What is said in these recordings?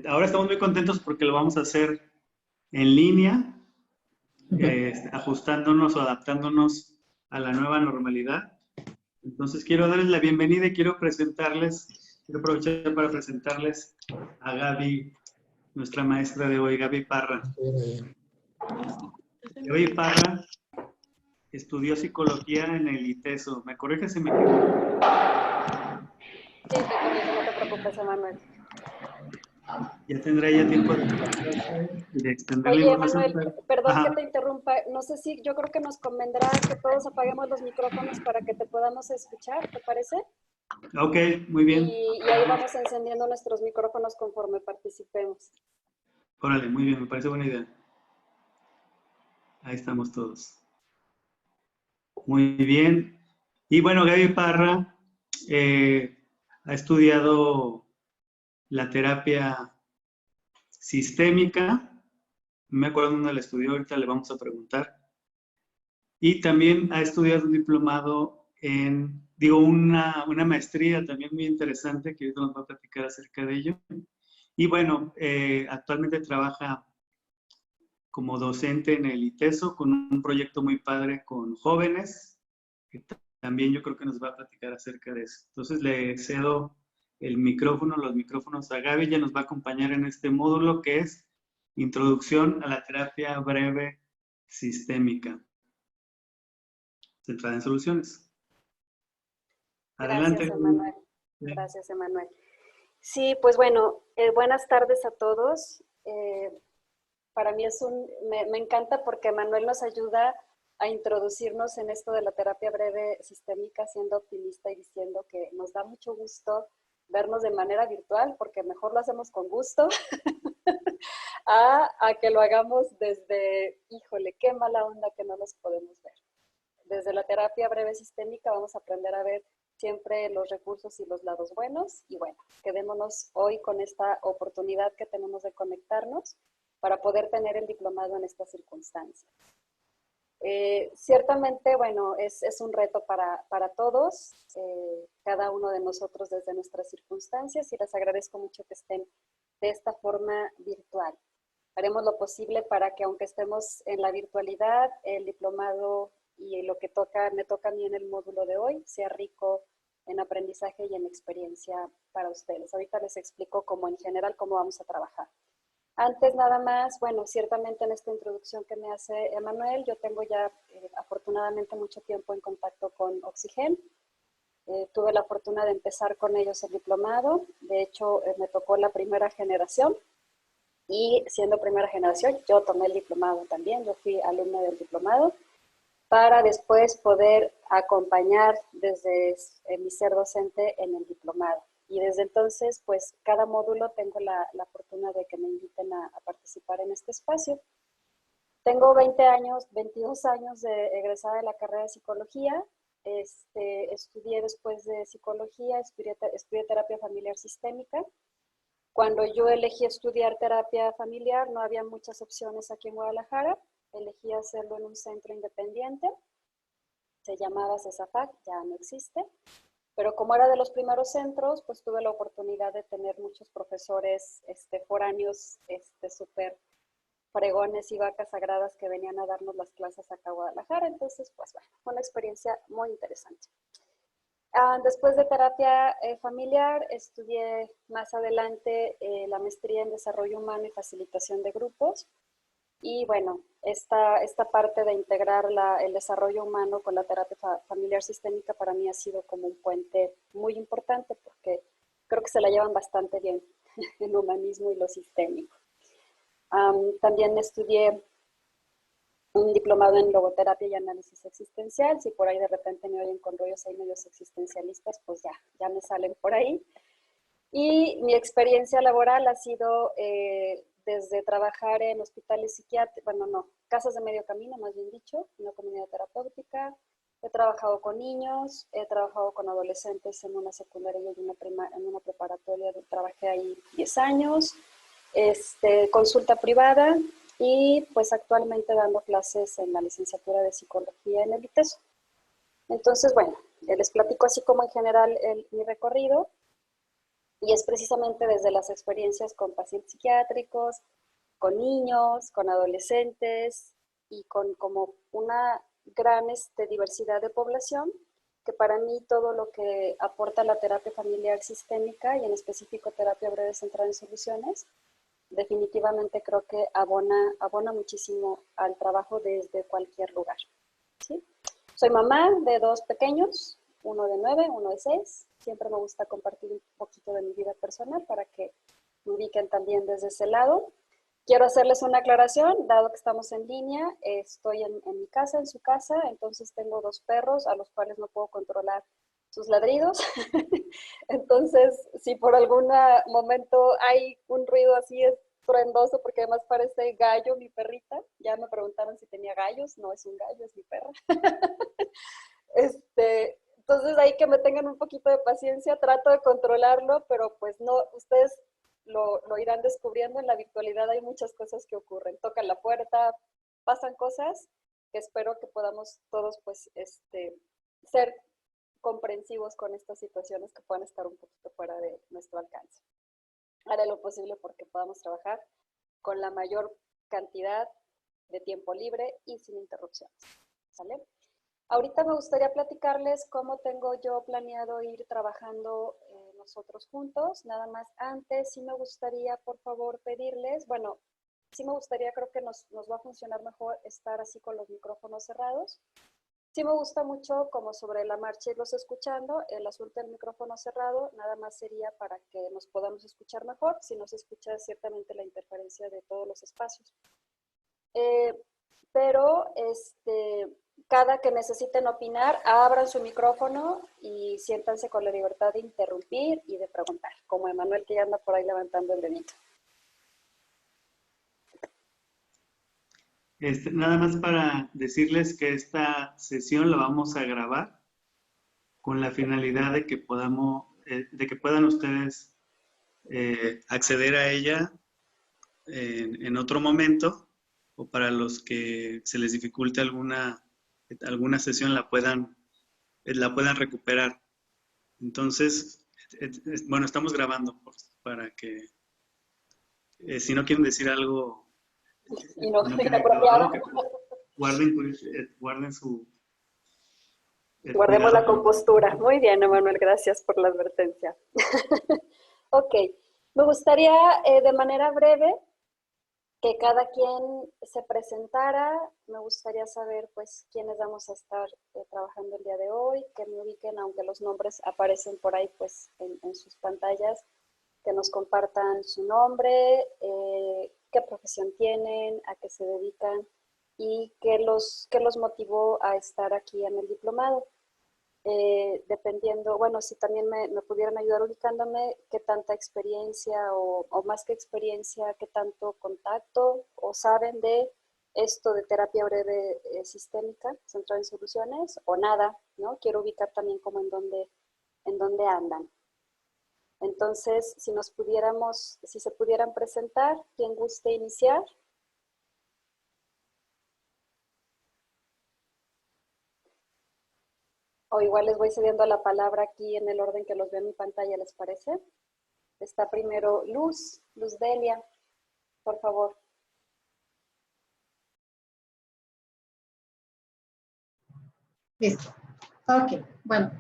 Ahora estamos muy contentos porque lo vamos a hacer en línea, ajustándonos o adaptándonos a la nueva normalidad. Entonces quiero darles la bienvenida y quiero aprovechar para presentarles a Gaby, nuestra maestra de hoy, Gaby Parra. Gaby Parra estudió psicología en el ITESO. ¿Me corriges si me equivoco? Sí, te corrijo, no te preocupes, Emanuel. Ya tendrá ya tiempo de prepararse y de extender la Oye, información. Emanuel, perdón que Ajá. te interrumpa. No sé si yo creo que nos convendrá que todos apaguemos los micrófonos para que te podamos escuchar, ¿te parece? Ok, muy bien. Y ahí vamos encendiendo nuestros micrófonos conforme participemos. Órale, muy bien, me parece buena idea. Ahí estamos todos. Muy bien. Y bueno, Gaby Parra eh, ha estudiado la terapia sistémica. No me acuerdo dónde la estudió, ahorita le vamos a preguntar. Y también ha estudiado un diplomado una maestría también muy interesante, que ahorita nos va a platicar acerca de ello. Y bueno, actualmente trabaja como docente en el ITESO con un proyecto muy padre con jóvenes, que también yo creo que nos va a platicar acerca de eso. Entonces le cedo los micrófonos a Gaby, ella nos va a acompañar en este módulo que es Introducción a la terapia breve sistémica, centrada en soluciones. Adelante, Gracias, Gaby. Emanuel. Gracias, Emanuel. Sí, pues bueno, buenas tardes a todos. Para mí me encanta porque Emanuel nos ayuda a introducirnos en esto de la terapia breve sistémica, siendo optimista y diciendo que nos da mucho gusto vernos de manera virtual, porque mejor lo hacemos con gusto, a que lo hagamos desde, híjole, qué mala onda que no nos podemos ver. Desde la terapia breve sistémica vamos a aprender a ver siempre los recursos y los lados buenos. Y bueno, quedémonos hoy con esta oportunidad que tenemos de conectarnos para poder tener el diplomado en estas circunstancias. Ciertamente, bueno, es un reto para todos, cada uno de nosotros desde nuestras circunstancias, y les agradezco mucho que estén de esta forma virtual. Haremos lo posible para que, aunque estemos en la virtualidad, el diplomado y lo que me toca a mí en el módulo de hoy sea rico en aprendizaje y en experiencia para ustedes. Ahorita les explico en general cómo vamos a trabajar. Antes nada más, bueno, ciertamente en esta introducción que me hace Emanuel, yo tengo ya afortunadamente mucho tiempo en contacto con Oxygen. Tuve la fortuna de empezar con ellos el diplomado. De hecho, me tocó la primera generación. Y siendo primera generación, yo tomé el diplomado también, yo fui alumna del diplomado, para después poder acompañar desde mi ser docente en el diplomado. Y desde entonces, pues cada módulo tengo la fortuna de que me inviten a participar en este espacio. Tengo 22 años de egresada de la carrera de psicología. Estudié después de psicología, estudié terapia familiar sistémica. Cuando yo elegí estudiar terapia familiar, no había muchas opciones aquí en Guadalajara. Elegí hacerlo en un centro independiente. Se llamaba CESAFAC, ya no existe. Pero como era de los primeros centros, pues tuve la oportunidad de tener muchos profesores foráneos súper fregones y vacas sagradas que venían a darnos las clases acá a Guadalajara. Entonces, pues bueno, fue una experiencia muy interesante. Después de terapia familiar, estudié más adelante la maestría en desarrollo humano y facilitación de grupos. Y bueno, esta parte de integrar el desarrollo humano con la terapia familiar sistémica para mí ha sido como un puente muy importante, porque creo que se la llevan bastante bien el humanismo y lo sistémico. También estudié un diplomado en logoterapia y análisis existencial. Si por ahí de repente me oyen con rollos ahí medios existencialistas, pues ya me salen por ahí. Y mi experiencia laboral ha sido desde trabajar en hospitales psiquiátricos, bueno, no, casas de medio camino, más bien dicho, una comunidad terapéutica. He trabajado con niños, he trabajado con adolescentes en una secundaria y en una preparatoria. Trabajé ahí 10 años. Consulta privada, y pues actualmente dando clases en la licenciatura de psicología en el ITESO. Entonces, bueno, les platico así como en general mi recorrido. Y es precisamente desde las experiencias con pacientes psiquiátricos, con niños, con adolescentes y con como una gran diversidad de población, que para mí todo lo que aporta la terapia familiar sistémica y en específico terapia breve centrada en soluciones, definitivamente creo que abona muchísimo al trabajo desde cualquier lugar. ¿Sí? Soy mamá de 2 pequeños, uno de 9, uno de 6. Siempre me gusta compartir un poquito de mi vida personal para que me ubiquen también desde ese lado. Quiero hacerles una aclaración, dado que estamos en línea, estoy en mi casa, en su casa, entonces tengo 2 perros a los cuales no puedo controlar sus ladridos. Entonces, si por algún momento hay un ruido así estruendoso, porque además parece gallo mi perrita, ya me preguntaron si tenía gallos, no es un gallo, es mi perra. Entonces ahí que me tengan un poquito de paciencia, trato de controlarlo, pero pues no, ustedes lo irán descubriendo. En la virtualidad hay muchas cosas que ocurren, tocan la puerta, pasan cosas que espero que podamos todos pues ser comprensivos con estas situaciones que puedan estar un poquito fuera de nuestro alcance. Haré lo posible porque podamos trabajar con la mayor cantidad de tiempo libre y sin interrupciones. ¿Vale? Ahorita me gustaría platicarles cómo tengo yo planeado ir trabajando nosotros juntos. Nada más antes, sí me gustaría, por favor, pedirles, bueno, sí me gustaría, creo que nos va a funcionar mejor estar así con los micrófonos cerrados. Sí me gusta mucho como sobre la marcha irlos escuchando. El asunto del micrófono cerrado nada más sería para que nos podamos escuchar mejor, si no se escucha ciertamente la interferencia de todos los espacios. Pero cada que necesiten opinar, abran su micrófono y siéntanse con la libertad de interrumpir y de preguntar, como Emanuel que ya anda por ahí levantando el dedito. Nada más para decirles que esta sesión la vamos a grabar con la finalidad de que puedan ustedes acceder a ella en otro momento, o para los que se les dificulte alguna sesión la puedan recuperar. Entonces, bueno, estamos grabando para que si no quieren decir algo Y no, no quede inapropiado. grabado, que guarden su Guardemos la cuidado. compostura. Muy bien, Emanuel, gracias por la advertencia. Ok, me gustaría de manera breve que cada quien se presentara. Me gustaría saber pues quiénes vamos a estar trabajando el día de hoy, que me ubiquen, aunque los nombres aparecen por ahí pues en sus pantallas, que nos compartan su nombre, qué profesión tienen, a qué se dedican y qué los motivó a estar aquí en el diplomado. Dependiendo, bueno, si también me pudieran ayudar ubicándome, qué tanta experiencia o más que experiencia, qué tanto contacto o saben de esto de terapia breve sistémica, centrada en soluciones, o nada, ¿no? Quiero ubicar también como en dónde andan. Entonces, si se pudieran presentar, ¿quién guste iniciar? O igual les voy cediendo la palabra aquí en el orden que los veo en mi pantalla, ¿les parece? Está primero Luz Delia, por favor. Listo. Ok, bueno.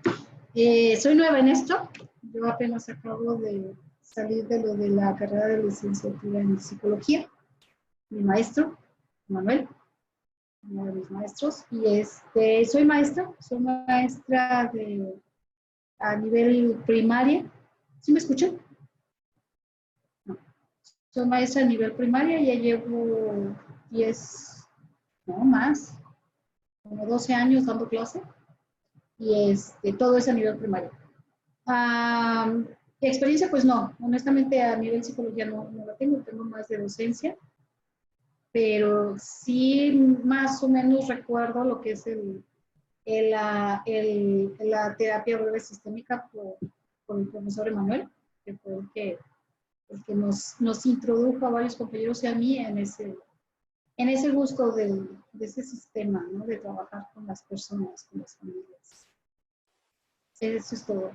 Soy nueva en esto. Yo apenas acabo de salir de lo de la carrera de licenciatura en psicología. Mi maestro, Manuel, uno de mis maestros. Y soy maestra a nivel primaria. ¿Sí me escuchan? No. Soy maestra a nivel primaria, ya llevo 10, no más, como 12 años dando clase. Y todo es a nivel primario. Experiencia, pues no, honestamente a nivel psicología no la tengo más de docencia, pero sí más o menos recuerdo lo que es la terapia breve sistémica por el profesor Emanuel, que fue el que nos introdujo a varios compañeros y a mí en ese gusto de ese sistema, ¿no? De trabajar con las personas, con las familias. Eso es todo.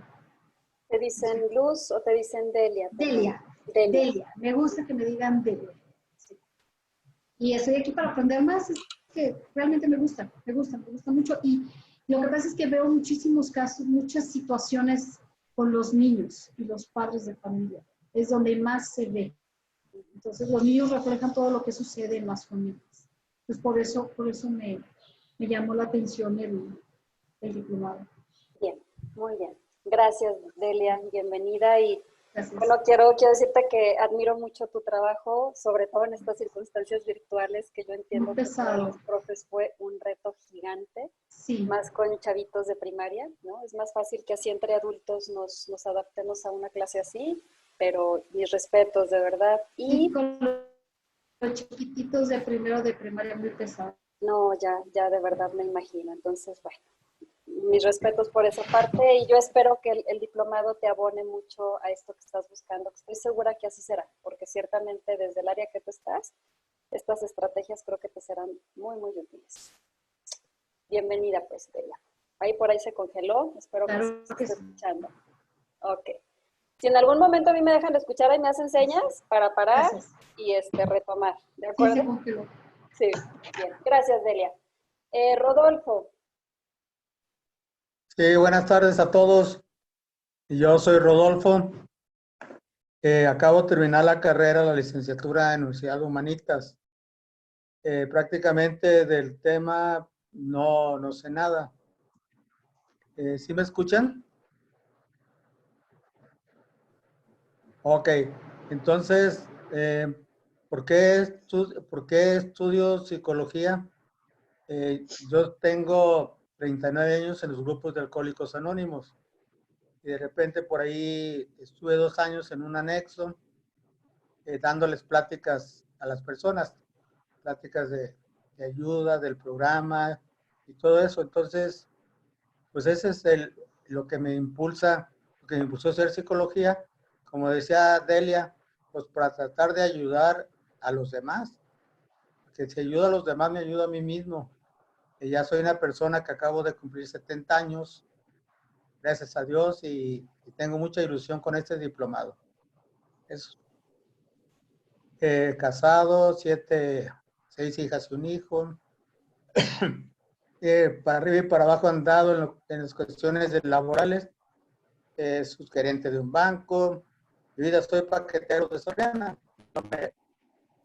¿Te dicen Luz o te dicen Delia? Delia. Delia. Delia. Me gusta que me digan Delia. Sí. Y estoy aquí para aprender más. Es que realmente me gusta mucho. Y lo que pasa es que veo muchísimos casos, muchas situaciones con los niños y los padres de familia. Es donde más se ve. Entonces, los niños reflejan todo lo que sucede en las familias. Entonces, por eso me llamó la atención el diplomado. Bien, muy bien. Gracias, Delia. Bienvenida. Y Gracias. bueno, quiero decirte que admiro mucho tu trabajo, sobre todo en estas circunstancias virtuales, que yo entiendo que para los profes fue un reto gigante, sí. Más con chavitos de primaria, ¿no? Es más fácil que así entre adultos nos adaptemos a una clase así, pero mis respetos, de verdad. Y con los chiquititos de primero de primaria muy pesado. No, ya de verdad me imagino. Entonces, bueno, mis respetos por esa parte y yo espero que el diplomado te abone mucho a esto que estás buscando. Estoy segura que así será, porque ciertamente desde el área que tú estás, estas estrategias creo que te serán muy, muy útiles. Bienvenida, pues, Delia. Por ahí se congeló, espero claro que se esté escuchando. Ok. Si en algún momento a mí me dejan de escuchar y me hacen señas para parar y retomar, ¿de acuerdo? Sí, se congeló. Sí, bien. Gracias, Delia. Rodolfo. Sí, buenas tardes a todos. Yo soy Rodolfo. Acabo de terminar la carrera, la licenciatura en Universidad de Humanitas. Prácticamente del tema no sé nada. ¿Sí me escuchan? Ok, entonces, ¿por qué estudio psicología? Yo tengo 39 años en los grupos de Alcohólicos Anónimos. Y de repente por ahí estuve 2 años en un anexo dándoles pláticas a las personas, pláticas de ayuda, del programa y todo eso. Entonces, pues ese es lo que me impulsó a hacer psicología. Como decía Delia, pues para tratar de ayudar a los demás. Que si ayuda a los demás, me ayuda a mí mismo. Y ya soy una persona que acabo de cumplir 70 años, gracias a Dios, y tengo mucha ilusión con este diplomado. Eso. Casado, 6 hijas y un hijo. Para arriba y para abajo andado en las cuestiones laborales. Subgerente de un banco. Mi vida, soy paquetero de Soriana.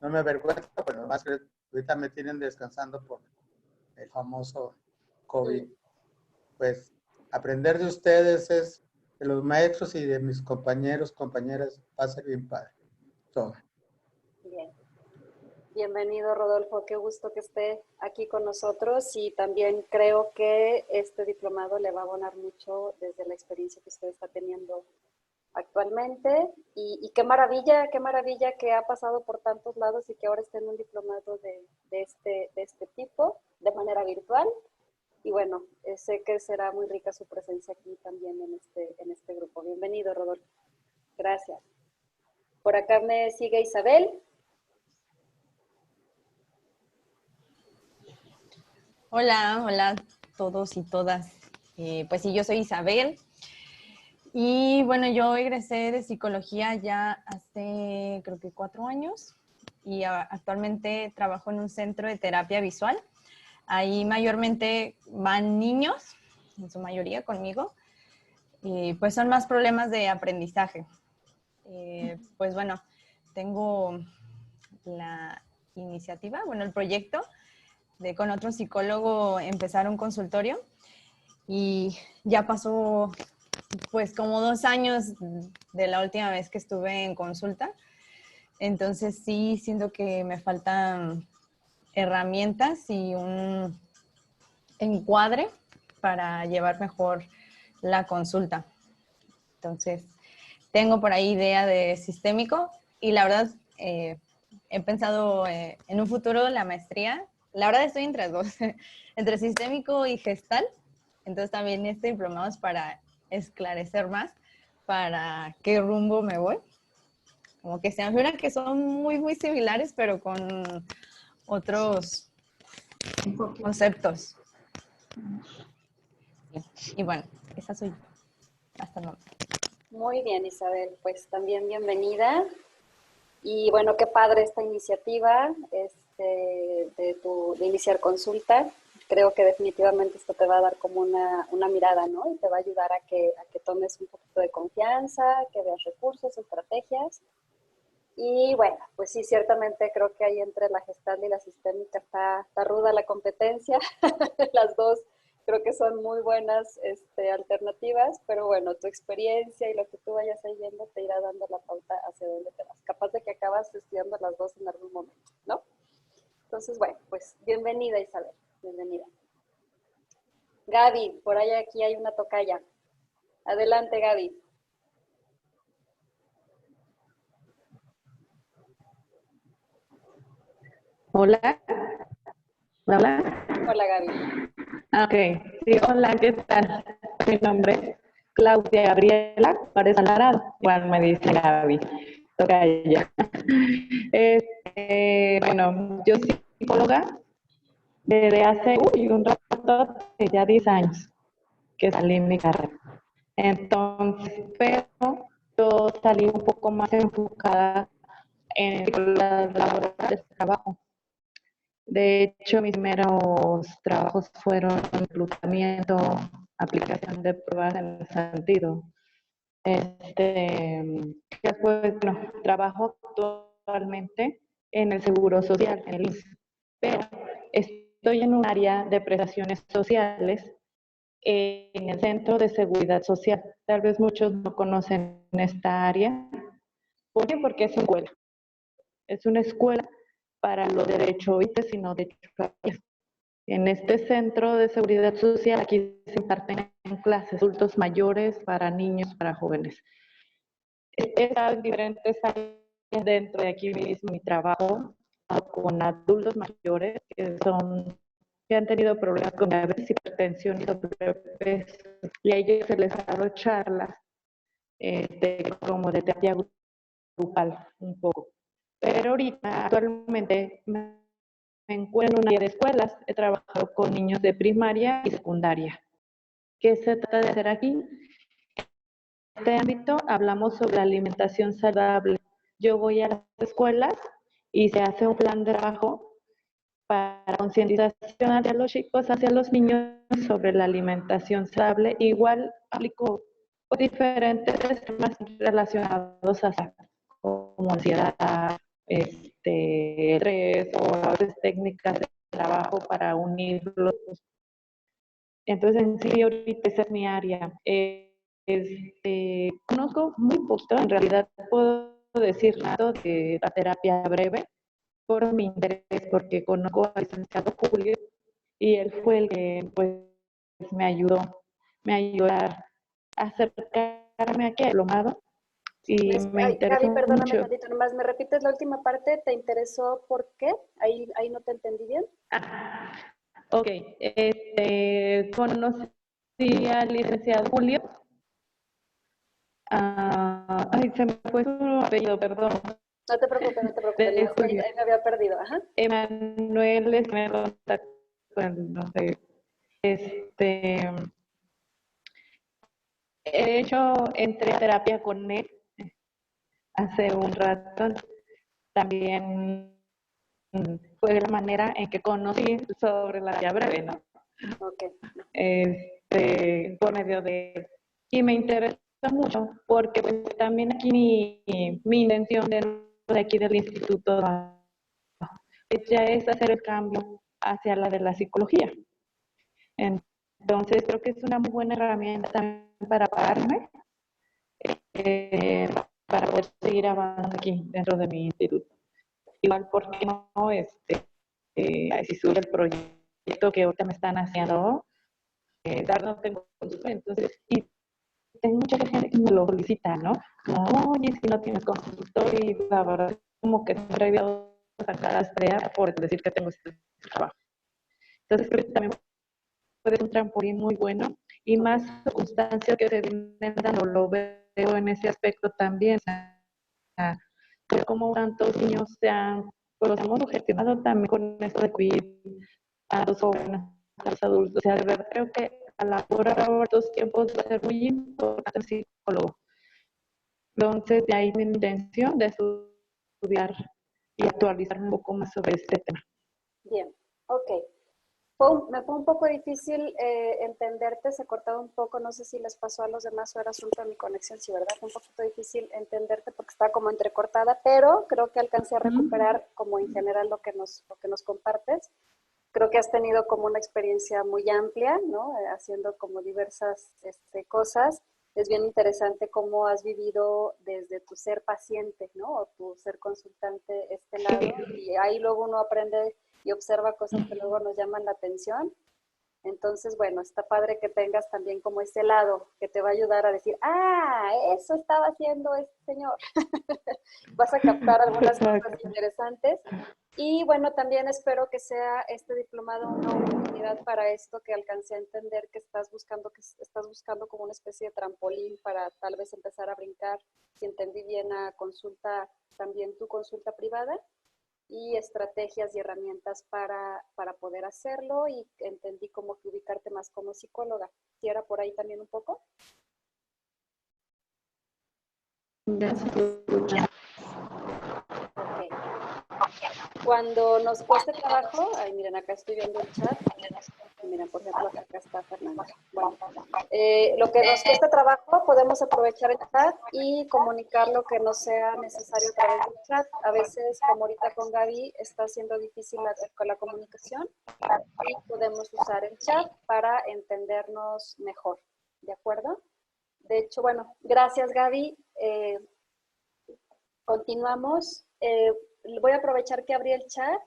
No me avergüenza, pero además que ahorita me tienen descansando por el famoso COVID. Pues aprender de ustedes de los maestros y de mis compañeros, compañeras, va a ser bien padre. Todo. Bien. Bienvenido, Rodolfo. Qué gusto que esté aquí con nosotros y también creo que este diplomado le va a abonar mucho desde la experiencia que usted está teniendo actualmente y qué maravilla que ha pasado por tantos lados y que ahora esté en un diplomado de este tipo, de manera virtual. Y bueno, sé que será muy rica su presencia aquí también en este grupo. Bienvenido, Rodolfo. Gracias. Por acá me sigue Isabel. Hola a todos y todas. Pues sí, yo soy Isabel. Y bueno, yo egresé de psicología ya hace creo que 4 años y actualmente trabajo en un centro de terapia visual. Ahí mayormente van niños, en su mayoría conmigo, y pues son más problemas de aprendizaje. Pues bueno, tengo la iniciativa, el proyecto de con otro psicólogo empezar un consultorio y ya pasó pues como 2 años de la última vez que estuve en consulta. Entonces sí siento que me faltan herramientas y un encuadre para llevar mejor la consulta. Entonces tengo por ahí idea de sistémico y la verdad he pensado en un futuro la maestría. La verdad estoy entre dos, entre sistémico y gestal. Entonces también este diplomado es para esclarecer más para qué rumbo me voy. Como que se me figura que son muy, muy similares, pero con otros conceptos. Y bueno, esa soy yo hasta el momento. Muy bien, Isabel, pues también bienvenida. Y bueno, qué padre esta iniciativa de iniciar consulta. Creo que definitivamente esto te va a dar como una mirada, ¿no? Y te va a ayudar a que tomes un poquito de confianza, que veas recursos, estrategias. Y bueno, pues sí, ciertamente creo que ahí entre la gestal y la sistémica está ruda la competencia. Las dos creo que son muy buenas alternativas, pero bueno, tu experiencia y lo que tú vayas ahí viendo te irá dando la pauta hacia dónde te vas. Capaz de que acabas estudiando las dos en algún momento, ¿no? Entonces, bueno, pues bienvenida, Isabel, bienvenida. Gaby, por ahí aquí hay una tocaya. Adelante, Gaby. Hola, hola. Hola, Gaby. Ok, sí, hola, ¿qué tal? Mi nombre es Claudia Gabriela Juárez Alvarado. Igual me dice Gaby, toca ella. Bueno, yo soy psicóloga desde hace un rato, ya 10 años que salí en mi carrera. Entonces, pero yo salí un poco más enfocada en las laborales de trabajo. De hecho, mis primeros trabajos fueron reclutamiento, aplicación de pruebas en ese sentido. Después, bueno, trabajo actualmente en el Seguro Social, en el IMSS, pero estoy en un área de prestaciones sociales en el Centro de Seguridad Social. Tal vez muchos no conocen esta área. ¿Por qué? Porque es una escuela. Es una escuela para los derechohabientes y no derechohabientes. En este centro de seguridad social, aquí se imparten clases adultos mayores para niños, para jóvenes. He estado en diferentes áreas dentro de aquí mismo mi trabajo con adultos mayores que han tenido problemas con diabetes, hipertensión y sobrepeso. Y a ellos se les ha dado charlas como de terapia grupal un poco. Pero ahorita, actualmente, me encuentro en un área de escuelas. He trabajado con niños de primaria y secundaria. ¿Qué se trata de hacer aquí? En este ámbito hablamos sobre la alimentación saludable. Yo voy a las escuelas y se hace un plan de trabajo para concientización hacia los chicos, hacia los niños sobre la alimentación saludable. Igual aplico diferentes temas relacionados a como ansiedad, estrés o a veces técnicas de trabajo para unirlos. Entonces, en sí, ahorita esa es mi área. Conozco muy poquito, en realidad puedo decir nada de la terapia breve por mi interés, porque conozco al licenciado Julio y él fue el que pues me ayudó a acercarme aquí al diplomado y me Gaby, interesó perdóname mucho. tantito, nomás me repites la última parte, ¿te interesó por qué? Ahí no te entendí bien. Ok, conocí al licenciado Julio. Ay, se me fue su apellido, perdón. No te preocupes, no te preocupes, no, De es que Julio. ahí me había perdido. Ajá. Emanuel es me contactó, no sé. De hecho, entré a terapia con él hace un rato. También fue la manera en que conocí sobre la terapia breve, ¿no? Ok. Por medio de él. Y me interesa mucho porque pues, también aquí mi intención de aquí del instituto ya es hacer el cambio hacia la de la psicología. Entonces creo que es una muy buena herramienta también para pararme, para poder seguir avanzando aquí dentro de mi instituto. Igual, ¿por qué no? Si sube el proyecto que ahorita me están haciendo, no tengo consultorio, entonces, y tengo mucha gente que me lo solicita, ¿no? Como, oye, si no tienes consultorio, y la verdad, como que siempre he ido a sacar las tareas por decir que tengo este trabajo. Entonces, creo que también puede ser un trampolín muy bueno, y más circunstancias que se vienen dando, lo veo en ese aspecto también, o sea, como tantos niños se han, pues los hemos gestionado también con esto de COVID, a los jóvenes, a los adultos, o sea, de verdad creo que a la hora de estos tiempos va a ser muy importante el psicólogo, Entonces, de ahí mi intención de estudiar y actualizar un poco más sobre este tema. Bien, ok. Me fue un poco difícil entenderte, se cortaba un poco, no sé si les pasó a los demás o era asunto de mi conexión, sí, ¿verdad? Fue un poquito difícil entenderte porque estaba como entrecortada, pero creo que alcancé a recuperar como en general lo que nos compartes. Creo que has tenido como una experiencia muy amplia, ¿no? Haciendo como diversas cosas. Es bien interesante cómo has vivido desde tu ser paciente, ¿no? O tu ser consultante este lado. Y ahí luego uno aprende y observa cosas que luego nos llaman la atención. Entonces, bueno, está padre que tengas también como ese lado que te va a ayudar a decir, ah, eso estaba haciendo este señor. Vas a captar algunas cosas interesantes. Y bueno, también espero que sea este diplomado una oportunidad para esto que alcancé a entender que estás buscando como una especie de trampolín para tal vez empezar a brincar, si entendí bien, a consulta, también tu consulta privada, y estrategias y herramientas para poder hacerlo, y entendí como que ubicarte más como psicóloga. ¿Sí era por ahí también un poco? Ok. Cuando nos cueste trabajo, ay, miren, acá estoy viendo el chat. Miren, por ejemplo, acá está Fernanda. Bueno, lo que nos cueste trabajo, podemos aprovechar el chat y comunicar lo que no sea necesario a través del chat. A veces, como ahorita con Gaby, está siendo difícil la comunicación y podemos usar el chat para entendernos mejor. ¿De acuerdo? De hecho, bueno, gracias, Gaby. Continuamos. Voy a aprovechar que abrí el chat.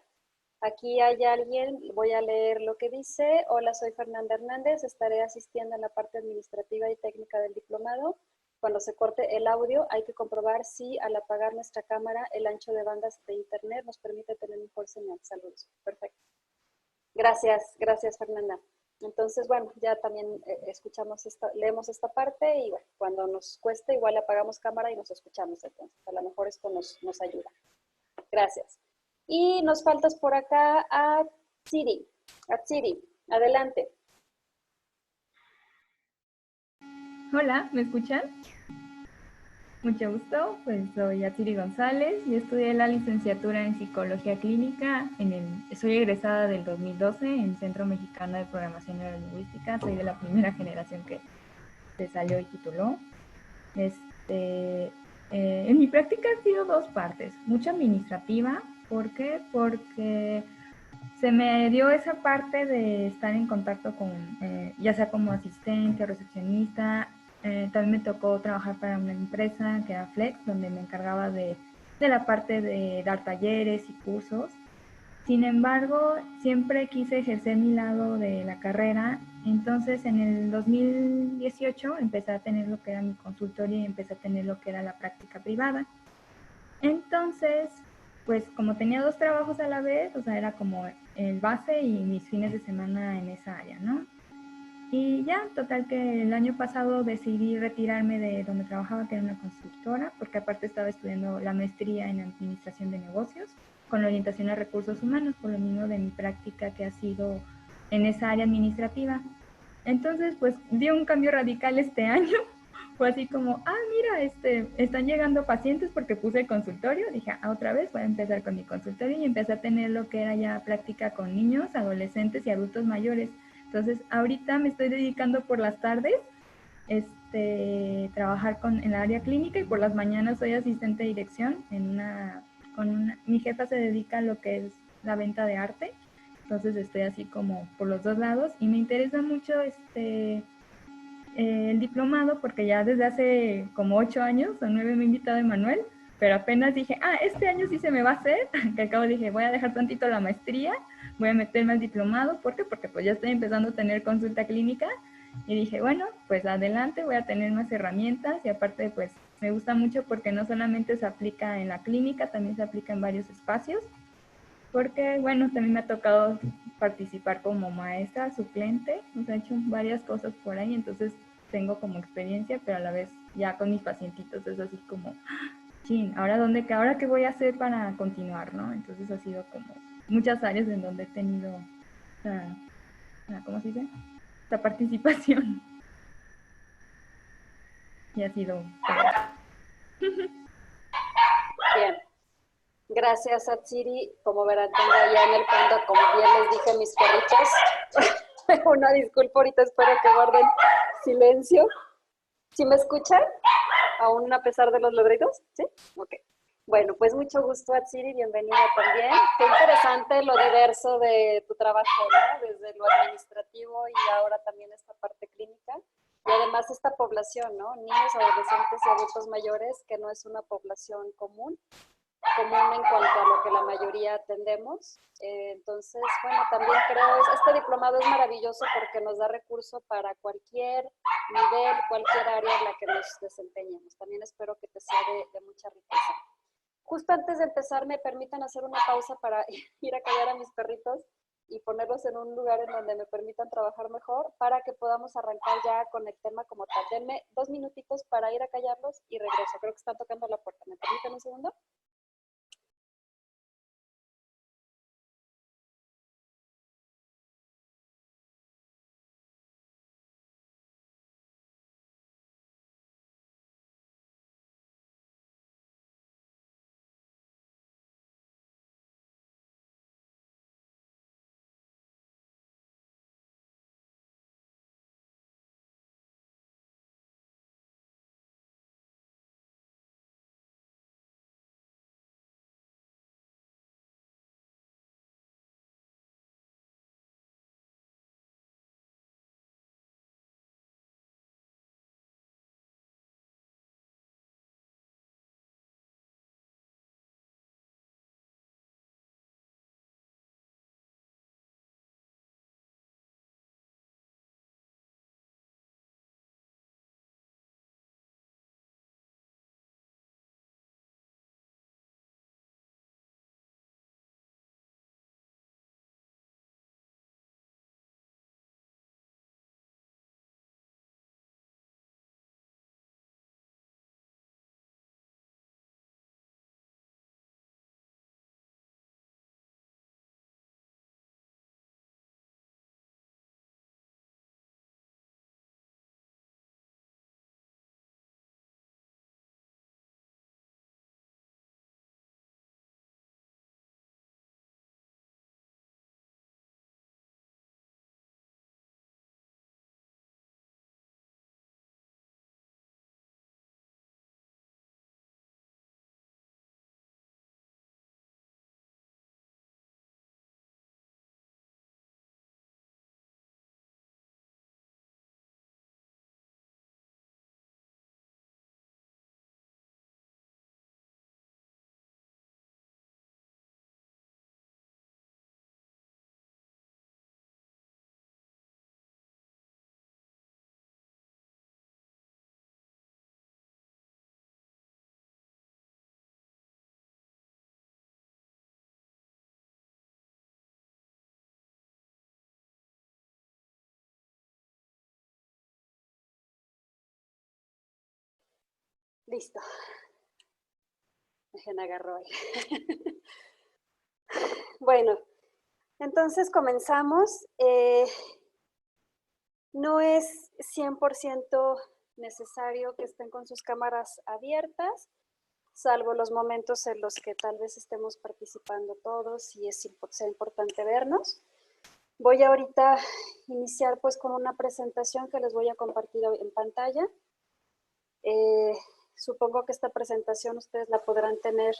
Aquí hay alguien, voy a leer lo que dice. Hola, soy Fernanda Hernández, estaré asistiendo en la parte administrativa y técnica del diplomado. Cuando se corte el audio, hay que comprobar si al apagar nuestra cámara, el ancho de bandas de internet nos permite tener mejor señal. Saludos. Perfecto. Gracias, gracias Fernanda. Entonces, bueno, ya también leemos esta parte y bueno, cuando nos cueste, igual apagamos cámara y nos escuchamos. Entonces, a lo mejor esto nos ayuda. Gracias. Y nos faltas por acá a Tsiri. Adelante. Hola, ¿me escuchan? Mucho gusto, pues soy Atsiri González y estudié la licenciatura en Psicología Clínica. Soy egresada del 2012 en Centro Mexicano de Programación Neurolingüística. Soy de la primera generación que se salió y tituló. En mi práctica ha sido dos partes, mucha administrativa. ¿Por qué? Porque se me dio esa parte de estar en contacto con, ya sea como asistente o recepcionista. También me tocó trabajar para una empresa que era Flex, donde me encargaba de la parte de dar talleres y cursos. Sin embargo, siempre quise ejercer mi lado de la carrera. Entonces, en el 2018 empecé a tener lo que era mi consultorio y empecé a tener lo que era la práctica privada. Entonces, pues como tenía dos trabajos a la vez, o sea, era como el base y mis fines de semana en esa área, ¿no? Y ya, total que el año pasado decidí retirarme de donde trabajaba, que era una constructora, porque aparte estaba estudiando la maestría en Administración de Negocios, con orientación a recursos humanos, por lo mismo de mi práctica que ha sido en esa área administrativa. Entonces, pues, dio un cambio radical este año. Fue así como, mira, están llegando pacientes porque puse el consultorio. Dije, otra vez voy a empezar con mi consultorio y empecé a tener lo que era ya práctica con niños, adolescentes y adultos mayores. Entonces, ahorita me estoy dedicando por las tardes, trabajar en el área clínica, y por las mañanas soy asistente de dirección mi jefa se dedica a lo que es la venta de arte. Entonces estoy así como por los dos lados y me interesa mucho el diplomado porque ya desde hace como 8 años o 9 me ha invitado Emanuel, pero apenas dije, este año sí se me va a hacer, que al cabo dije, voy a dejar tantito la maestría, voy a meterme al diplomado. ¿Por qué? Porque pues ya estoy empezando a tener consulta clínica y dije, bueno, pues adelante, voy a tener más herramientas. Y aparte pues me gusta mucho porque no solamente se aplica en la clínica, también se aplica en varios espacios, porque bueno, también me ha tocado participar como maestra suplente, o sea, he hecho varias cosas por ahí, entonces tengo como experiencia, pero a la vez ya con mis pacientitos es así como, chin, ¿ahora qué voy a hacer para continuar, no? Entonces ha sido como muchas áreas en donde he tenido ¿cómo se dice? La participación. Y ha sido... Bien. Gracias, Atsiri. Como verán, tengo allá en el fondo, como bien les dije, mis perritos. Una disculpa, ahorita espero que guarden silencio. ¿Sí me escuchan? ¿Aún a pesar de los ladridos? ¿Sí? Ok. Bueno, pues mucho gusto, Atsiri, bienvenida también. Qué interesante lo diverso de tu trabajo, ¿no? Desde lo administrativo y ahora también esta parte clínica. Y además esta población, ¿no? Niños, adolescentes y adultos mayores, que no es una población común en cuanto a lo que la mayoría atendemos. Entonces, bueno, también creo, este diplomado es maravilloso porque nos da recurso para cualquier nivel, cualquier área en la que nos desempeñemos. También espero que te sea de mucha riqueza. Justo antes de empezar, me permitan hacer una pausa para ir a callar a mis perritos y ponerlos en un lugar en donde me permitan trabajar mejor para que podamos arrancar ya con el tema como tal. Denme 2 minutitos para ir a callarlos y regreso. Creo que están tocando la puerta. ¿Me permiten un segundo? Listo. Dejen agarro ahí. Bueno, entonces comenzamos. No es 100% necesario que estén con sus cámaras abiertas, salvo los momentos en los que tal vez estemos participando todos y es importante vernos. Voy ahorita a iniciar pues con una presentación que les voy a compartir en pantalla. Supongo que esta presentación ustedes la podrán tener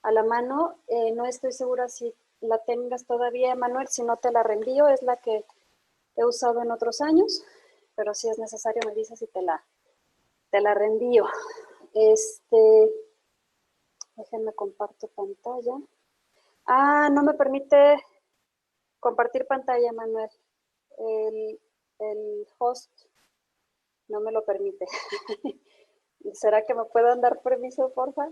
a la mano. No estoy segura si la tengas todavía, Manuel, si no te la reenvío, es la que he usado en otros años, pero si es necesario me dices y te la reenvío. Déjenme comparto pantalla. Ah, no me permite compartir pantalla, Manuel. El host no me lo permite. ¿Será que me puedan dar permiso, porfa?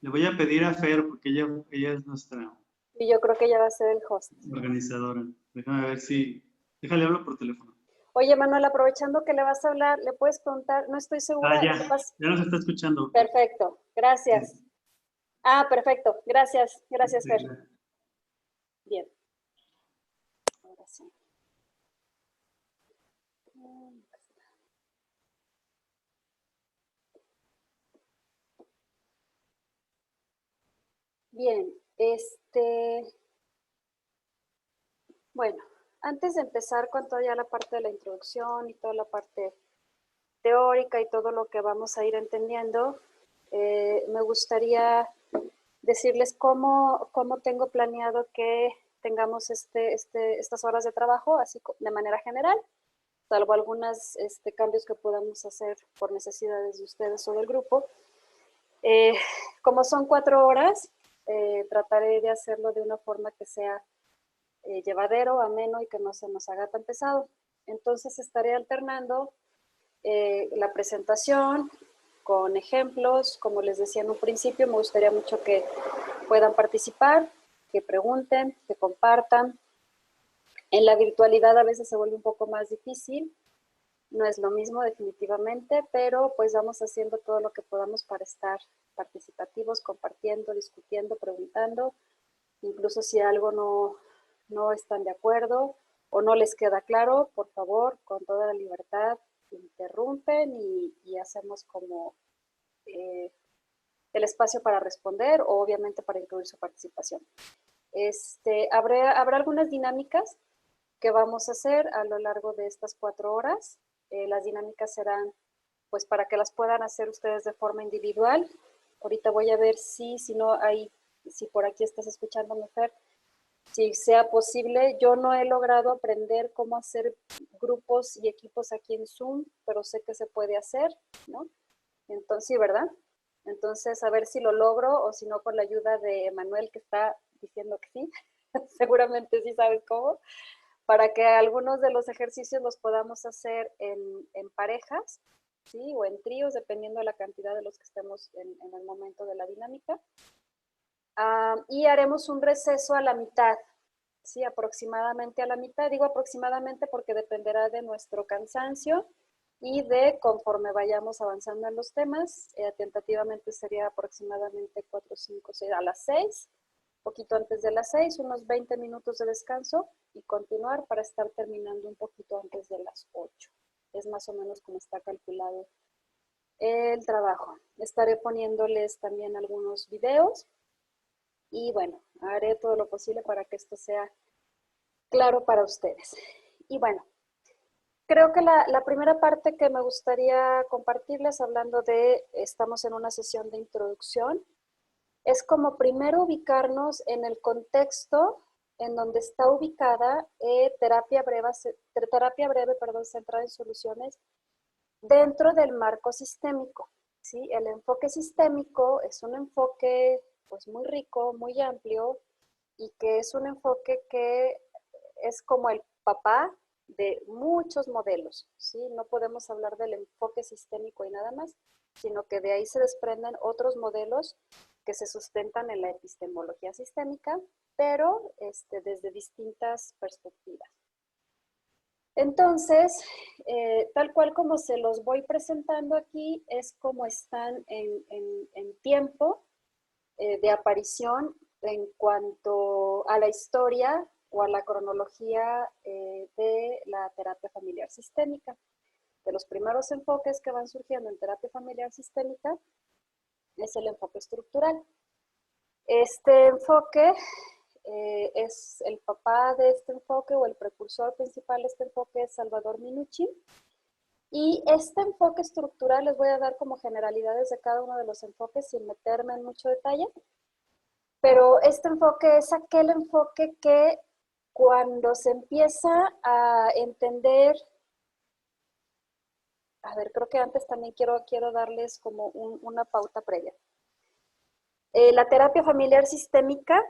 Le voy a pedir a Fer, porque ella es nuestra Y yo creo que ella va a ser el host. organizadora. Déjame ver si... Déjale hablo por teléfono. Oye, Manuel, aprovechando que le vas a hablar, ¿le puedes preguntar? No estoy segura. Ya nos está escuchando. Perfecto, gracias. Sí. Ah, perfecto, gracias, Fer. Bien. Ahora sí. Bien, bueno, antes de empezar con toda ya la parte de la introducción y toda la parte teórica y todo lo que vamos a ir entendiendo, me gustaría decirles cómo tengo planeado que tengamos estas horas de trabajo, así de manera general, salvo algunos cambios que podamos hacer por necesidades de ustedes o del grupo. Como son 4 horas, trataré de hacerlo de una forma que sea llevadero, ameno y que no se nos haga tan pesado. Entonces estaré alternando la presentación con ejemplos. Como les decía en un principio, me gustaría mucho que puedan participar, que pregunten, que compartan. En la virtualidad a veces se vuelve un poco más difícil, no es lo mismo definitivamente, pero pues vamos haciendo todo lo que podamos para estar participativos, compartiendo, discutiendo, preguntando, incluso si algo no están de acuerdo o no les queda claro, por favor, con toda la libertad, interrumpen y hacemos como el espacio para responder o obviamente para incluir su participación. Habrá algunas dinámicas que vamos a hacer a lo largo de estas 4 horas. Las dinámicas serán pues para que las puedan hacer ustedes de forma individual. Ahorita voy a ver si por aquí estás escuchándome, Fer, si sea posible. Yo no he logrado aprender cómo hacer grupos y equipos aquí en Zoom, pero sé que se puede hacer, ¿no? Entonces, sí, ¿verdad? Entonces, a ver si lo logro o si no, con la ayuda de Emanuel, que está diciendo que sí. Seguramente sí sabes cómo. Para que algunos de los ejercicios los podamos hacer en parejas, ¿sí? O en tríos, dependiendo de la cantidad de los que estemos en el momento de la dinámica. Y haremos un receso a la mitad, ¿sí? Aproximadamente a la mitad. Digo aproximadamente porque dependerá de nuestro cansancio y de conforme vayamos avanzando en los temas. Tentativamente sería aproximadamente 4, 5, 6, a las 6. Poquito antes de las 6, unos 20 minutos de descanso y continuar para estar terminando un poquito antes de las 8. Es más o menos como está calculado el trabajo. Estaré poniéndoles también algunos videos y bueno, haré todo lo posible para que esto sea claro para ustedes. Y bueno, creo que la primera parte que me gustaría compartirles, hablando estamos en una sesión de introducción, es como primero ubicarnos en el contexto en donde está ubicada terapia breve, centrada en soluciones dentro del marco sistémico, ¿sí? El enfoque sistémico es un enfoque pues muy rico, muy amplio y que es un enfoque que es como el papá de muchos modelos, ¿sí? No podemos hablar del enfoque sistémico y nada más, sino que de ahí se desprenden otros modelos que se sustentan en la epistemología sistémica, pero desde distintas perspectivas. Entonces, tal cual como se los voy presentando aquí, es como están en tiempo de aparición en cuanto a la historia o a la cronología de la terapia familiar sistémica. De los primeros enfoques que van surgiendo en terapia familiar sistémica es el enfoque estructural. Este enfoque es el papá de este enfoque o el precursor principal de este enfoque es Salvador Minuchin. Y este enfoque estructural les voy a dar como generalidades de cada uno de los enfoques sin meterme en mucho detalle. Pero este enfoque es aquel enfoque que cuando se empieza a entender, a ver, creo que antes también quiero darles como una pauta previa. La terapia familiar sistémica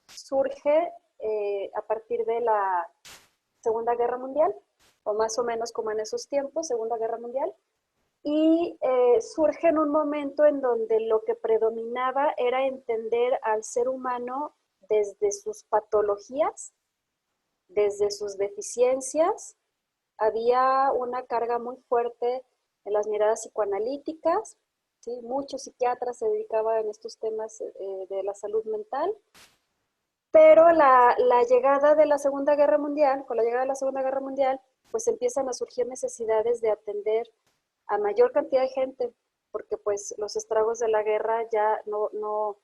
surge a partir de la Segunda Guerra Mundial, o más o menos como en esos tiempos, Segunda Guerra Mundial, y surge en un momento en donde lo que predominaba era entender al ser humano desde sus patologías, desde sus deficiencias. Había una carga muy fuerte en las miradas psicoanalíticas, ¿sí? Muchos psiquiatras se dedicaban a estos temas de la salud mental, pero la llegada de la Segunda Guerra Mundial, con la llegada de la Segunda Guerra Mundial, pues empiezan a surgir necesidades de atender a mayor cantidad de gente, porque pues los estragos de la guerra ya no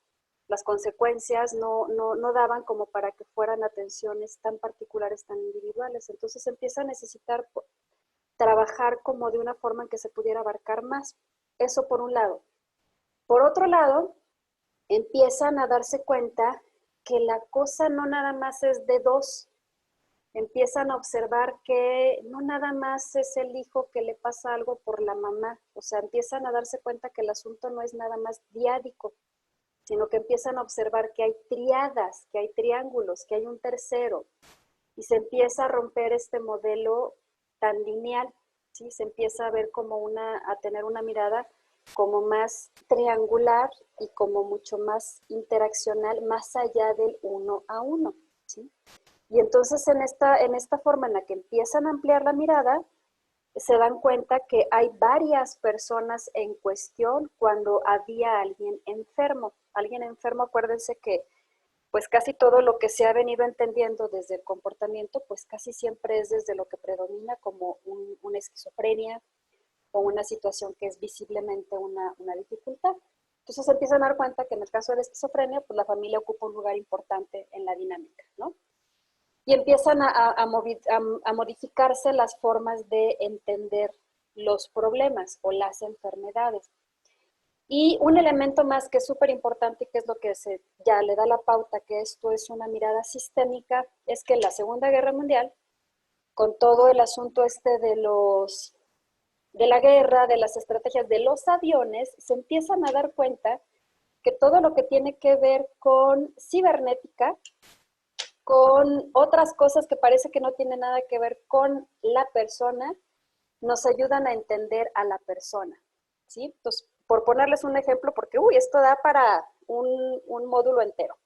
las consecuencias no daban como para que fueran atenciones tan particulares, tan individuales. Entonces empieza a necesitar trabajar como de una forma en que se pudiera abarcar más. Eso por un lado. Por otro lado, empiezan a darse cuenta que la cosa no nada más es de dos. Empiezan a observar que no nada más es el hijo que le pasa algo por la mamá. O sea, empiezan a darse cuenta que el asunto no es nada más diádico, sino que empiezan a observar que hay triadas, que hay triángulos, que hay un tercero. Y se empieza a romper este modelo tan lineal, ¿sí? Se empieza a ver como a tener una mirada como más triangular y como mucho más interaccional, más allá del uno a uno, ¿sí? Y entonces en esta forma en la que empiezan a ampliar la mirada, se dan cuenta que hay varias personas en cuestión cuando había alguien enfermo. Alguien enfermo, acuérdense que pues casi todo lo que se ha venido entendiendo desde el comportamiento, pues casi siempre es desde lo que predomina como una esquizofrenia o una situación que es visiblemente una dificultad. Entonces se empiezan a dar cuenta que en el caso de la esquizofrenia, pues la familia ocupa un lugar importante en la dinámica, ¿no? Y empiezan a modificarse las formas de entender los problemas o las enfermedades. Y un elemento más que es súper importante y que es lo que ya le da la pauta que esto es una mirada sistémica, es que en la Segunda Guerra Mundial, con todo el asunto de la guerra, de las estrategias de los aviones, se empiezan a dar cuenta que todo lo que tiene que ver con cibernética, con otras cosas que parece que no tienen nada que ver con la persona, nos ayudan a entender a la persona, ¿sí? Entonces, por ponerles un ejemplo, porque esto da para un módulo entero.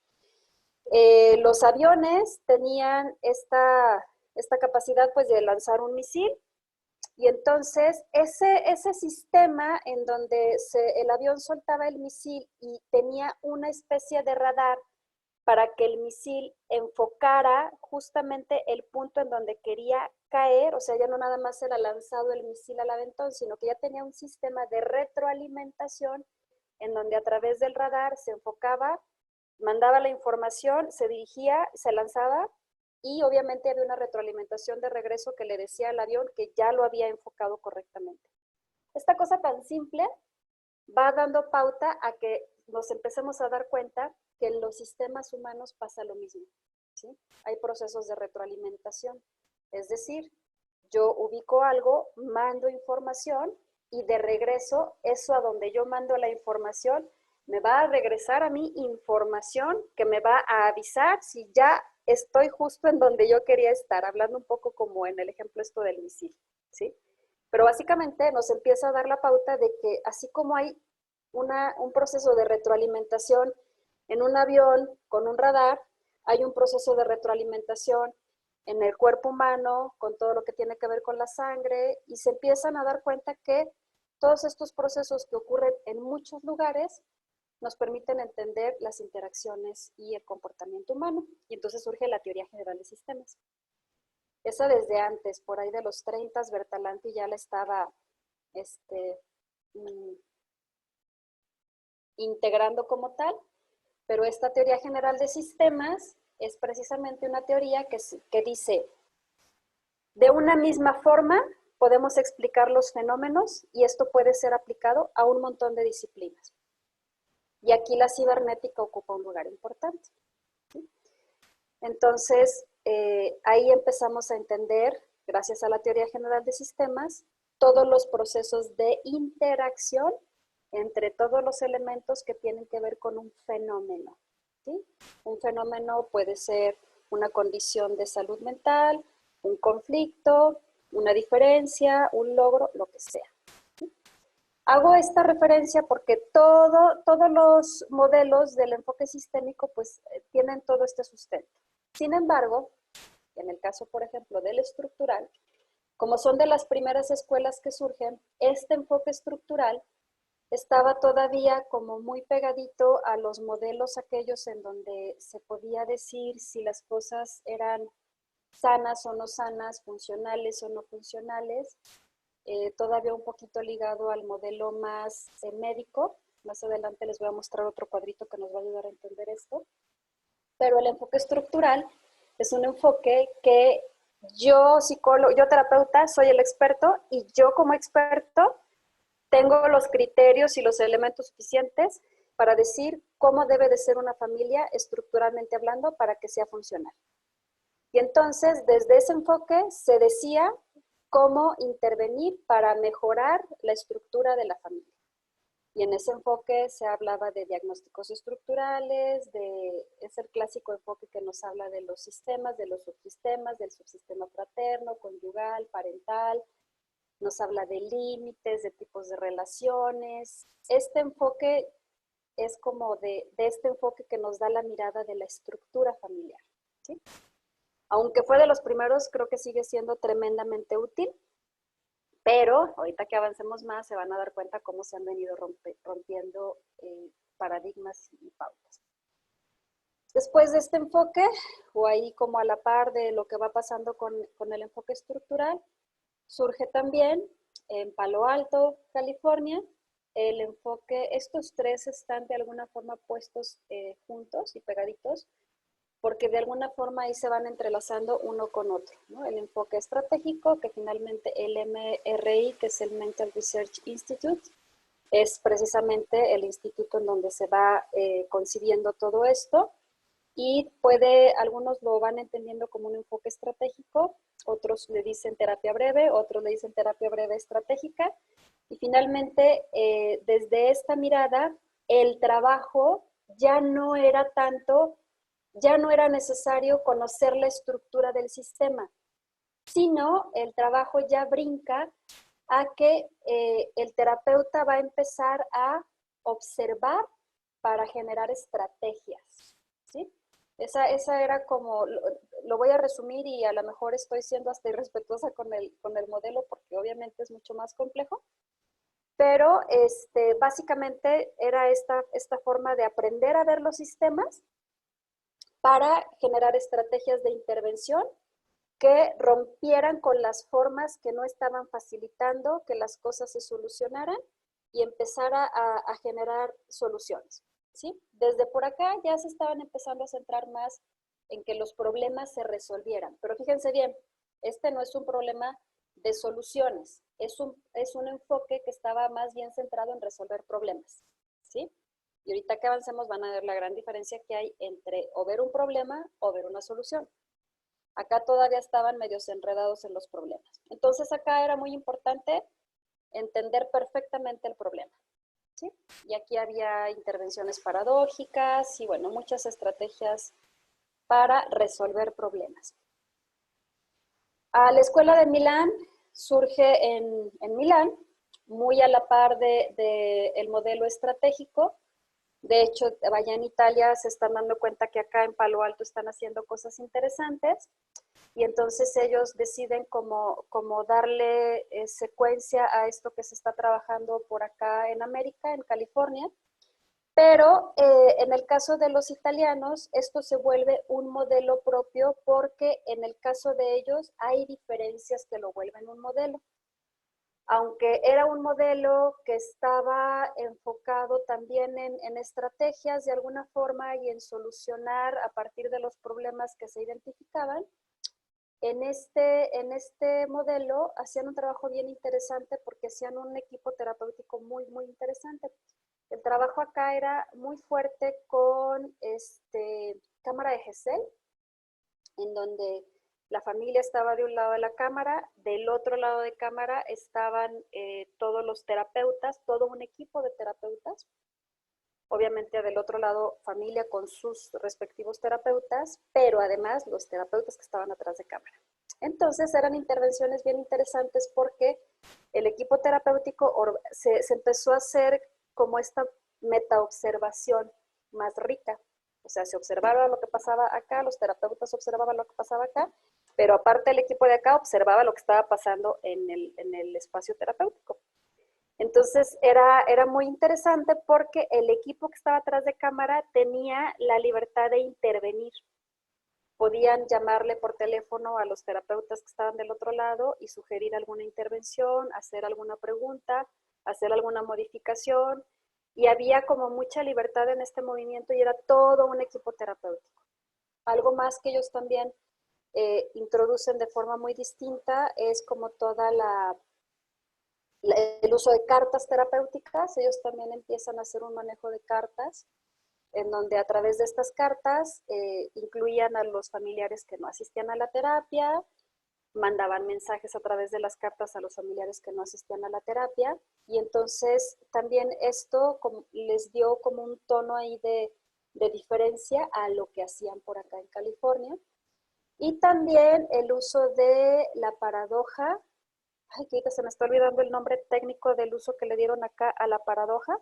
Los aviones tenían esta capacidad pues de lanzar un misil, y entonces ese sistema en donde el avión soltaba el misil y tenía una especie de radar para que el misil enfocara justamente el punto en donde quería caer, o sea, ya no nada más era lanzado el misil al aventón, sino que ya tenía un sistema de retroalimentación en donde a través del radar se enfocaba, mandaba la información, se dirigía, se lanzaba y obviamente había una retroalimentación de regreso que le decía al avión que ya lo había enfocado correctamente. Esta cosa tan simple va dando pauta a que nos empecemos a dar cuenta que en los sistemas humanos pasa lo mismo, ¿sí? Hay procesos de retroalimentación, es decir, yo ubico algo, mando información y de regreso, eso a donde yo mando la información, me va a regresar a mí información que me va a avisar si ya estoy justo en donde yo quería estar, hablando un poco como en el ejemplo esto del misil, ¿sí? Pero básicamente nos empieza a dar la pauta de que así como hay un proceso de retroalimentación en un avión con un radar, hay un proceso de retroalimentación en el cuerpo humano con todo lo que tiene que ver con la sangre y se empiezan a dar cuenta que todos estos procesos que ocurren en muchos lugares nos permiten entender las interacciones y el comportamiento humano. Y entonces surge la teoría general de sistemas. Esa desde antes, por ahí de los 30, Bertalanffy ya la estaba integrando como tal, pero esta teoría general de sistemas es precisamente una teoría que dice, de una misma forma podemos explicar los fenómenos y esto puede ser aplicado a un montón de disciplinas. Y aquí la cibernética ocupa un lugar importante, ¿sí? Entonces, ahí empezamos a entender, gracias a la teoría general de sistemas, todos los procesos de interacción entre todos los elementos que tienen que ver con un fenómeno, ¿sí? Un fenómeno puede ser una condición de salud mental, un conflicto, una diferencia, un logro, lo que sea. ¿Sí? Hago esta referencia porque todos los modelos del enfoque sistémico pues tienen todo este sustento. Sin embargo, en el caso, por ejemplo, del estructural, como son de las primeras escuelas que surgen, este enfoque estructural estaba todavía como muy pegadito a los modelos aquellos en donde se podía decir si las cosas eran sanas o no sanas, funcionales o no funcionales, todavía un poquito ligado al modelo más médico, Más adelante les voy a mostrar otro cuadrito que nos va a ayudar a entender esto. Pero el enfoque estructural es un enfoque que yo, psicólogo, yo terapeuta, soy el experto y yo como experto tengo los criterios y los elementos suficientes para decir cómo debe de ser una familia estructuralmente hablando para que sea funcional. Y entonces, desde ese enfoque se decía cómo intervenir para mejorar la estructura de la familia. Y en ese enfoque se hablaba de diagnósticos estructurales, es el clásico enfoque que nos habla de los sistemas, de los subsistemas, del subsistema fraterno, conyugal, parental, nos habla de límites, de tipos de relaciones. Este enfoque es como de este enfoque que nos da la mirada de la estructura familiar, ¿sí? Aunque fue de los primeros, creo que sigue siendo tremendamente útil. Pero ahorita que avancemos más se van a dar cuenta cómo se han venido rompiendo paradigmas y pautas. Después de este enfoque, o ahí como a la par de lo que va pasando con el enfoque estructural, surge también en Palo Alto, California, el enfoque, estos tres están de alguna forma puestos juntos y pegaditos, porque de alguna forma ahí se van entrelazando uno con otro, ¿no? El enfoque estratégico, que finalmente el MRI, que es el Mental Research Institute, es precisamente el instituto en donde se va concibiendo todo esto, y algunos lo van entendiendo como un enfoque estratégico, otros le dicen terapia breve, otros le dicen terapia breve estratégica, y finalmente desde esta mirada, el trabajo ya no era necesario conocer la estructura del sistema, sino el trabajo ya brinca a que el terapeuta va a empezar a observar para generar estrategias, ¿sí? Esa era como, lo voy a resumir y a lo mejor estoy siendo hasta irrespetuosa con el modelo porque obviamente es mucho más complejo, pero básicamente era esta forma de aprender a ver los sistemas para generar estrategias de intervención que rompieran con las formas que no estaban facilitando que las cosas se solucionaran y empezara a generar soluciones, ¿sí? Desde por acá ya se estaban empezando a centrar más en que los problemas se resolvieran. Pero fíjense bien, este no es un problema de soluciones, es un enfoque que estaba más bien centrado en resolver problemas, ¿sí? Y ahorita que avancemos van a ver la gran diferencia que hay entre o ver un problema o ver una solución. Acá todavía estaban medios enredados en los problemas. Entonces acá era muy importante entender perfectamente el problema, ¿sí? Y aquí había intervenciones paradójicas y bueno, muchas estrategias para resolver problemas. La escuela de Milán surge en Milán, muy a la par del modelo estratégico. De hecho, allá en Italia se están dando cuenta que acá en Palo Alto están haciendo cosas interesantes y entonces ellos deciden como darle secuencia a esto que se está trabajando por acá en América, en California. Pero en el caso de los italianos, esto se vuelve un modelo propio porque en el caso de ellos hay diferencias que lo vuelven un modelo. Aunque era un modelo que estaba enfocado también en estrategias de alguna forma y en solucionar a partir de los problemas que se identificaban, en este modelo hacían un trabajo bien interesante porque hacían un equipo terapéutico muy, muy interesante. El trabajo acá era muy fuerte con cámara de Gesell, en donde la familia estaba de un lado de la cámara, del otro lado de cámara estaban todos los terapeutas, todo un equipo de terapeutas. Obviamente del otro lado familia con sus respectivos terapeutas, pero además los terapeutas que estaban atrás de cámara. Entonces eran intervenciones bien interesantes porque el equipo terapéutico se empezó a hacer como esta metaobservación más rica. O sea, se observaba lo que pasaba acá, los terapeutas observaban lo que pasaba acá, pero aparte el equipo de acá observaba lo que estaba pasando en el espacio terapéutico. Entonces era muy interesante porque el equipo que estaba atrás de cámara tenía la libertad de intervenir. Podían llamarle por teléfono a los terapeutas que estaban del otro lado y sugerir alguna intervención, hacer alguna pregunta, hacer alguna modificación. y había como mucha libertad en este movimiento y era todo un equipo terapéutico. Algo más que ellos también introducen de forma muy distinta es como toda el uso de cartas terapéuticas. Ellos también empiezan a hacer un manejo de cartas, en donde a través de estas cartas incluían a los familiares que no asistían a la terapia, mandaban mensajes a través de las cartas a los familiares que no asistían a la terapia, y entonces también esto les dio como un tono ahí de diferencia a lo que hacían por acá en California. Y también el uso de la paradoja, ay, que ahorita se me está olvidando el nombre técnico del uso que le dieron acá a la paradoja,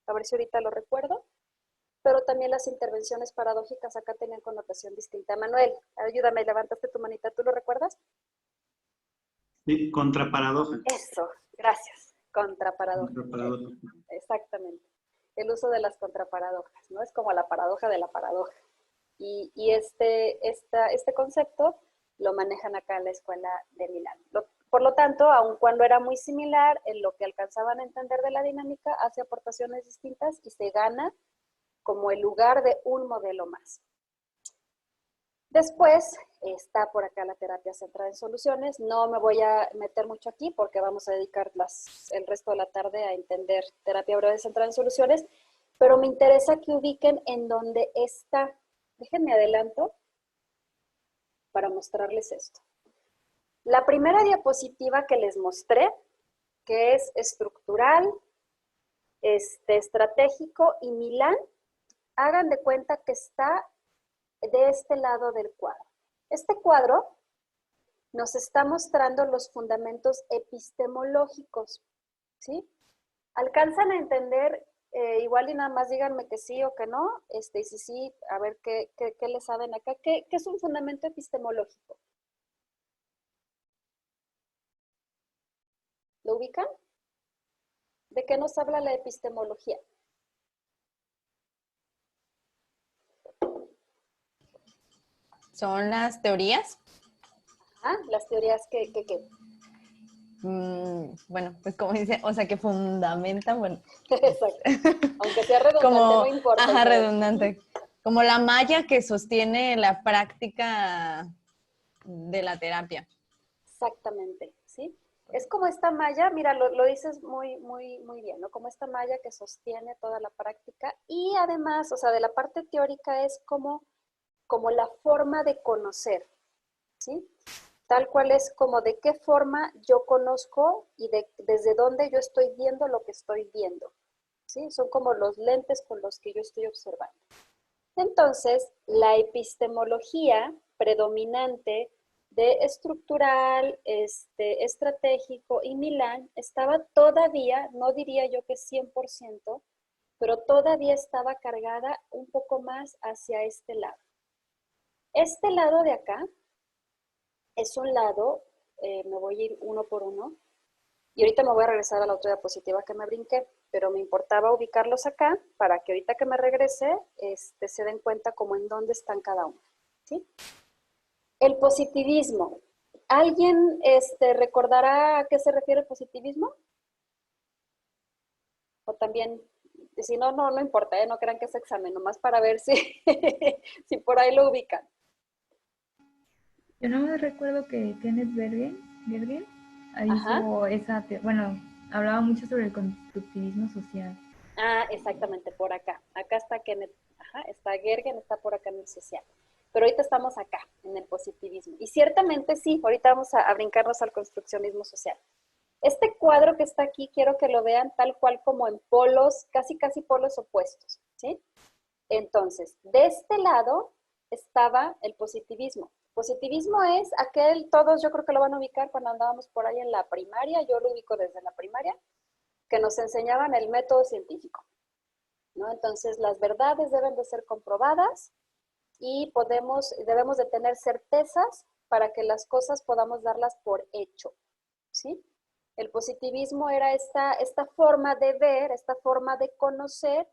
a ver si ahorita lo recuerdo, pero también las intervenciones paradójicas acá tenían connotación distinta. Manuel, ayúdame, levantaste tu manita, ¿tú lo recuerdas? Sí, contraparadoja. Eso, gracias, contraparadoja. Contraparadoja. Exactamente, el uso de las contraparadojas, ¿no? Es como la paradoja de la paradoja. Y este concepto lo manejan acá en la escuela de Milán. Por lo tanto, aun cuando era muy similar en lo que alcanzaban a entender de la dinámica, hace aportaciones distintas y se gana como el lugar de un modelo más. Después está por acá la terapia centrada en soluciones. No me voy a meter mucho aquí porque vamos a dedicar el resto de la tarde a entender terapia breve centrada en soluciones, pero me interesa que ubiquen en dónde está. Déjenme adelanto para mostrarles esto. La primera diapositiva que les mostré, que es estructural, estratégico y Milán, hagan de cuenta que está de este lado del cuadro. Este cuadro nos está mostrando los fundamentos epistemológicos, ¿sí? ¿Alcanzan a entender? Igual y nada más díganme que sí o que no, y si sí, a ver qué le saben acá. ¿Qué es un fundamento epistemológico? ¿Lo ubican? ¿De qué nos habla la epistemología? ¿Son las teorías? Ajá, las teorías que Bueno, pues como dice, o sea, que fundamentan, bueno. Exacto. Aunque sea redundante, Como, no importa. ajá, redundante. Como la malla que sostiene la práctica de la terapia. Exactamente, ¿sí? Es como esta malla, mira, lo dices muy, muy, muy bien, ¿no? Como esta malla que sostiene toda la práctica y además, o sea, de la parte teórica es como la forma de conocer, ¿sí? Tal cual es como de qué forma yo conozco y desde dónde yo estoy viendo lo que estoy viendo, ¿sí? Son como los lentes con los que yo estoy observando. Entonces, la epistemología predominante de estructural, estratégico y Milán estaba todavía, no diría yo que 100%, pero todavía estaba cargada un poco más hacia este lado. Este lado de acá es un lado, me voy a ir uno por uno, y ahorita me voy a regresar a la otra diapositiva que me brinqué, pero me importaba ubicarlos acá para que ahorita que me regrese se den cuenta como en dónde están cada uno, ¿sí? El positivismo. ¿Alguien recordará a qué se refiere el positivismo? O también, si no, no importa, no crean que es examen, nomás para ver si, si por ahí lo ubican. Yo no me recuerdo que Kenneth Bergen hizo esa, bueno, hablaba mucho sobre el constructivismo social. Ah, exactamente, por acá. Acá está Kenneth, está Gergen, está por acá en el social. Pero ahorita estamos acá, en el positivismo. Y ciertamente sí, ahorita vamos a brincarnos al construccionismo social. Este cuadro que está aquí, quiero que lo vean tal cual como en polos, casi polos opuestos, ¿sí? Entonces, de este lado estaba el positivismo. Positivismo es aquel, todos yo creo que lo van a ubicar cuando andábamos por ahí en la primaria, yo lo ubico desde la primaria, que nos enseñaban el método científico, ¿no? Entonces, las verdades deben de ser comprobadas y debemos de tener certezas para que las cosas podamos darlas por hecho, ¿sí? El positivismo era esta forma de ver, esta forma de conocer,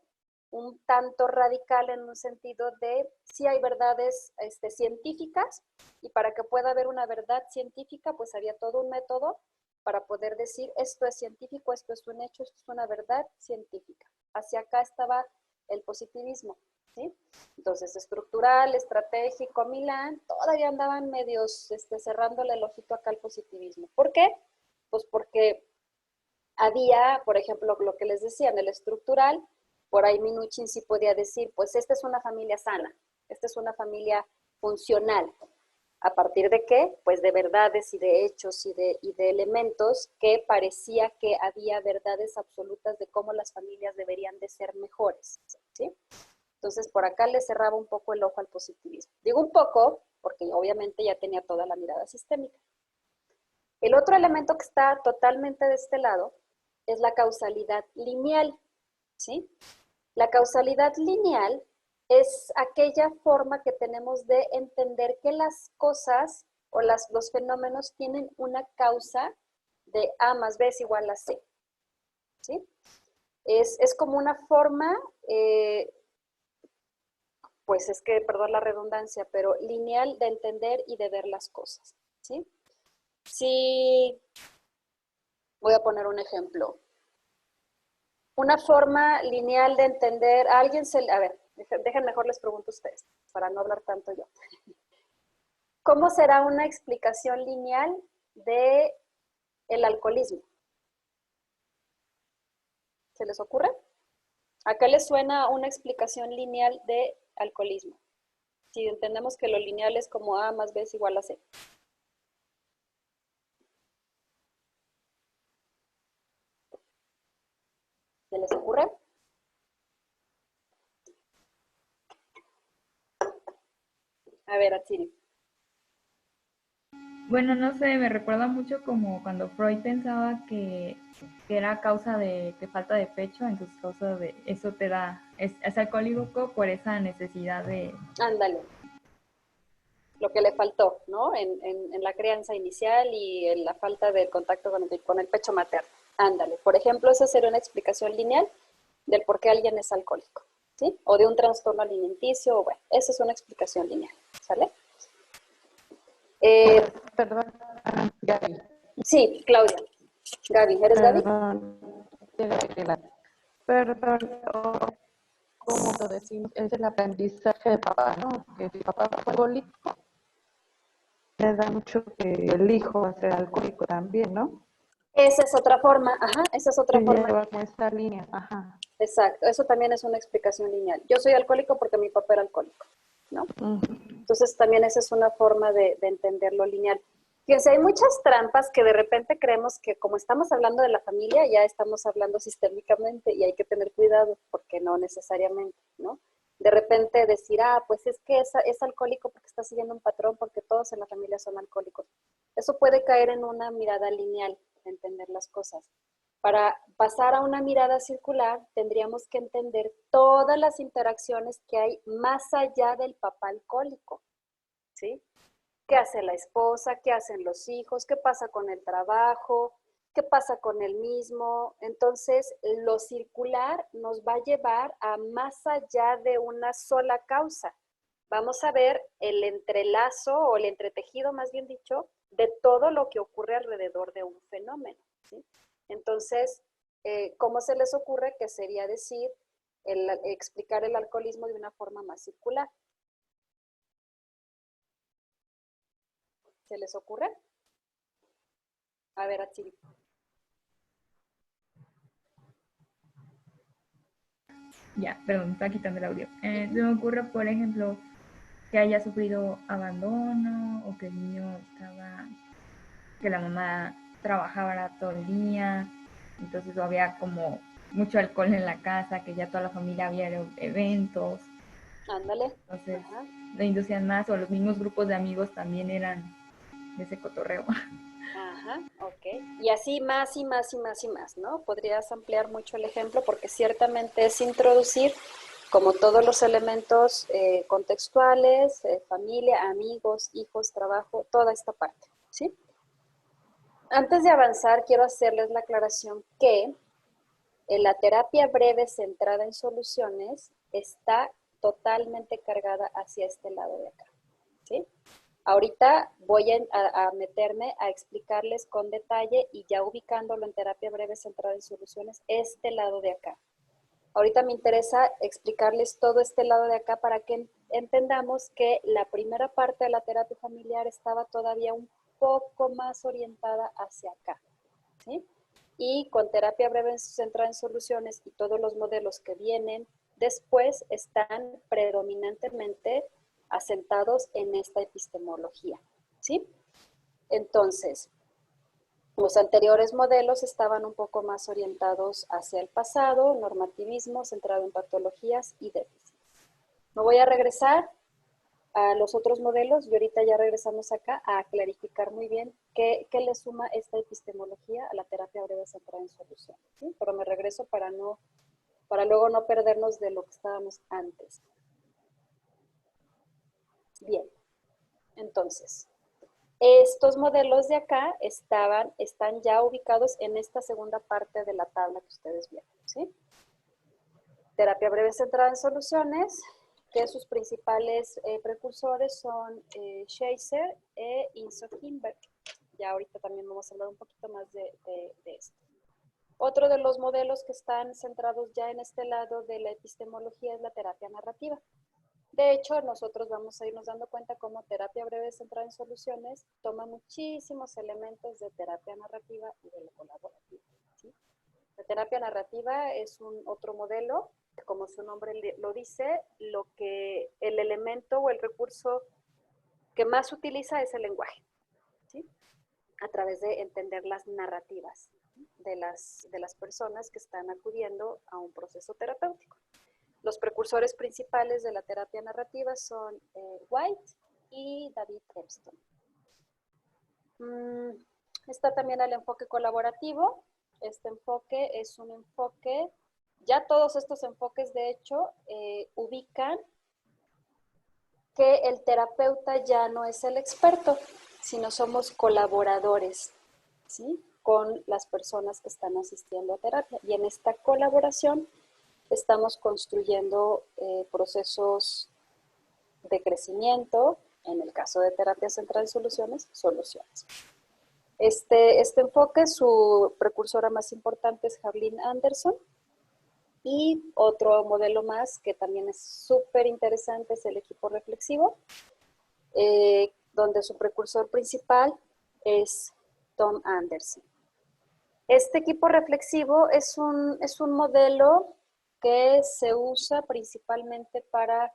un tanto radical en un sentido de si hay verdades científicas y para que pueda haber una verdad científica, pues había todo un método para poder decir esto es científico, esto es un hecho, esto es una verdad científica. hacia acá estaba el positivismo, ¿sí? Entonces, estructural, estratégico, Milán, todavía andaban medios cerrándole el ojito acá al positivismo. ¿Por qué? Pues porque había, por ejemplo, lo que les decía, en el estructural, por ahí Minuchin sí podía decir, pues esta es una familia sana, esta es una familia funcional. ¿A partir de qué? Pues de verdades y de hechos y de elementos que parecía que había verdades absolutas de cómo las familias deberían de ser mejores, ¿sí? Entonces, por acá le cerraba un poco el ojo al positivismo. Digo un poco, porque obviamente ya tenía toda la mirada sistémica. El otro elemento que está totalmente de este lado es la causalidad lineal, ¿sí? La causalidad lineal es aquella forma que tenemos de entender que las cosas o los fenómenos tienen una causa de A más B es igual a C, ¿sí? Es como una forma, pues es que, perdón la redundancia, pero lineal de entender y de ver las cosas, ¿sí? Si, voy a poner un ejemplo. Una forma lineal de entender, a alguien se, a ver, dejen mejor les pregunto a ustedes, para no hablar tanto yo. ¿Cómo será una explicación lineal de el alcoholismo? ¿Se les ocurre? ¿A qué les suena una explicación lineal de alcoholismo? Si entendemos que lo lineal es como A más B es igual a C. ¿Se les ocurre? A ver, Atsiri. Bueno, no sé, me recuerda mucho como cuando Freud pensaba que era causa de falta de pecho, entonces causa de eso te da, es alcohólico por esa necesidad de... Ándale. Lo que le faltó, ¿no? En la crianza inicial y en la falta de contacto con el pecho materno. Ándale. Por ejemplo, esa sería una explicación lineal del por qué alguien es alcohólico, ¿sí? O de un trastorno alimenticio, bueno, esa es una explicación lineal, ¿sale? Perdón, Gaby. Sí, Claudia. Gaby, ¿eres Gaby? Perdón, como lo decimos, es el aprendizaje de papá, ¿no? Que si papá fue alcohólico, le da mucho que el hijo va a ser alcohólico también, ¿no? Esa es otra forma, ajá, esa es otra Sí, forma. lleva con esta línea, ajá. Exacto, eso también es una explicación lineal. Yo soy alcohólico porque mi papá era alcohólico, ¿no? Entonces también esa es una forma de entender lo lineal. Fíjense, hay muchas trampas que de repente creemos que como estamos hablando de la familia, ya estamos hablando sistémicamente y hay que tener cuidado porque no necesariamente, ¿no? De repente decir, pues es que es alcohólico porque está siguiendo un patrón, porque todos en la familia son alcohólicos. Eso puede caer en una mirada lineal de entender las cosas. Para pasar a una mirada circular, tendríamos que entender todas las interacciones que hay más allá del papá alcohólico, ¿sí? ¿Qué hace la esposa? ¿Qué hacen los hijos? ¿Qué pasa con el trabajo? ¿Qué pasa con él mismo? Entonces, lo circular nos va a llevar a más allá de una sola causa. Vamos a ver el entrelazo o el entretejido, más bien dicho, de todo lo que ocurre alrededor de un fenómeno, ¿sí? Entonces, ¿cómo se les ocurre que sería decir, explicar el alcoholismo de una forma más circular? ¿Se les ocurre? A ver, Atsiri. Ya, perdón, está quitando el audio. Se me ocurre, por ejemplo, que haya sufrido abandono o que el niño que la mamá trabajaba todo el día, entonces había como mucho alcohol en la casa, que ya toda la familia había eventos. Ándale. Entonces, la inducían más, o los mismos grupos de amigos también eran de ese cotorreo. Ajá, ok. Y así más y más y más y más, ¿no? Podrías ampliar mucho el ejemplo porque ciertamente es introducir como todos los elementos contextuales, familia, amigos, hijos, trabajo, toda esta parte, ¿sí? Antes de avanzar, quiero hacerles la aclaración que la terapia breve centrada en soluciones está totalmente cargada hacia este lado de acá, ¿sí? Ahorita voy a meterme a explicarles con detalle y ya ubicándolo en terapia breve centrada en soluciones, este lado de acá. Ahorita me interesa explicarles todo este lado de acá para que entendamos que la primera parte de la terapia familiar estaba todavía un poco más orientada hacia acá, ¿sí? Y con terapia breve centrada en soluciones y todos los modelos que vienen después están predominantemente asentados en esta epistemología, ¿sí? Entonces, los anteriores modelos estaban un poco más orientados hacia el pasado, normativismo, centrado en patologías y déficit. Me voy a regresar a los otros modelos y ahorita ya regresamos acá a clarificar muy bien qué le suma esta epistemología a la terapia breve centrada en soluciones, ¿sí? Pero me regreso para luego no perdernos de lo que estábamos antes. Bien, entonces, estos modelos de acá están ya ubicados en esta segunda parte de la tabla que ustedes vieron, ¿sí? Terapia breve centrada en soluciones, que sus principales precursores son Scheiser e Inso-Kimberg. Ya ahorita también vamos a hablar un poquito más de esto. Otro de los modelos que están centrados ya en este lado de la epistemología es la terapia narrativa. De hecho, nosotros vamos a irnos dando cuenta cómo terapia breve centrada en soluciones toma muchísimos elementos de terapia narrativa y de lo colaborativo, ¿sí? La terapia narrativa es otro modelo, como su nombre lo dice, el elemento o el recurso que más utiliza es el lenguaje, ¿sí? A través de entender las narrativas de las personas que están acudiendo a un proceso terapéutico. Los precursores principales de la terapia narrativa son White y David Epstein. Está también el enfoque colaborativo. Este enfoque es un enfoque, ya todos estos enfoques de hecho ubican que el terapeuta ya no es el experto, sino somos colaboradores, ¿sí? Con las personas que están asistiendo a terapia. Y en esta colaboración estamos construyendo procesos de crecimiento, en el caso de terapia centrada en soluciones. Este enfoque, su precursora más importante es Harlene Anderson, y otro modelo más que también es súper interesante es el equipo reflexivo, donde su precursor principal es Tom Anderson. Este equipo reflexivo es un modelo que se usa principalmente para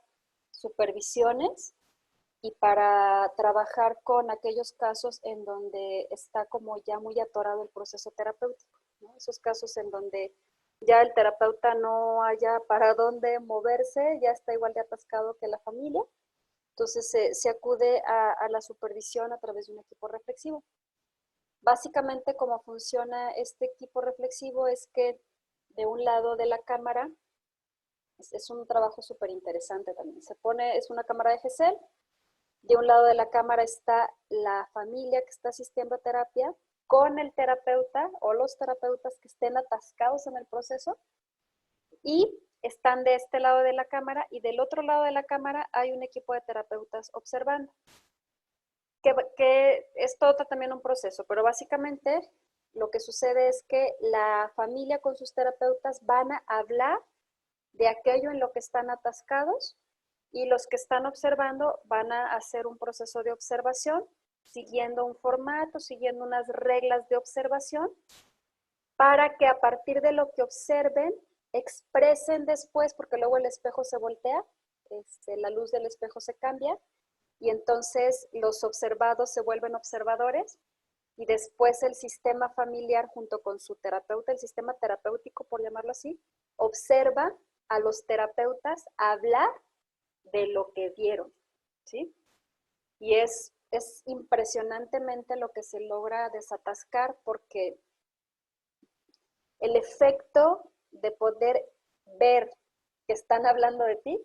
supervisiones y para trabajar con aquellos casos en donde está como ya muy atorado el proceso terapéutico, ¿no? Esos casos en donde ya el terapeuta no haya para dónde moverse, ya está igual de atascado que la familia. Entonces se acude a la supervisión a través de un equipo reflexivo. Básicamente cómo funciona este equipo reflexivo es que de un lado de la cámara, es un trabajo súper interesante también, es una cámara de Gesell, de un lado de la cámara está la familia que está asistiendo a terapia con el terapeuta o los terapeutas que estén atascados en el proceso, y están de este lado de la cámara, y del otro lado de la cámara hay un equipo de terapeutas observando. Que es todo también un proceso, pero básicamente lo que sucede es que la familia con sus terapeutas van a hablar de aquello en lo que están atascados, y los que están observando van a hacer un proceso de observación siguiendo un formato, siguiendo unas reglas de observación, para que a partir de lo que observen expresen después, porque luego el espejo se voltea, la luz del espejo se cambia, y entonces los observados se vuelven observadores, y después el sistema familiar junto con su terapeuta, el sistema terapéutico por llamarlo así, observa a los terapeutas hablar de lo que vieron, ¿sí? Y es impresionantemente lo que se logra desatascar, porque el efecto de poder ver que están hablando de ti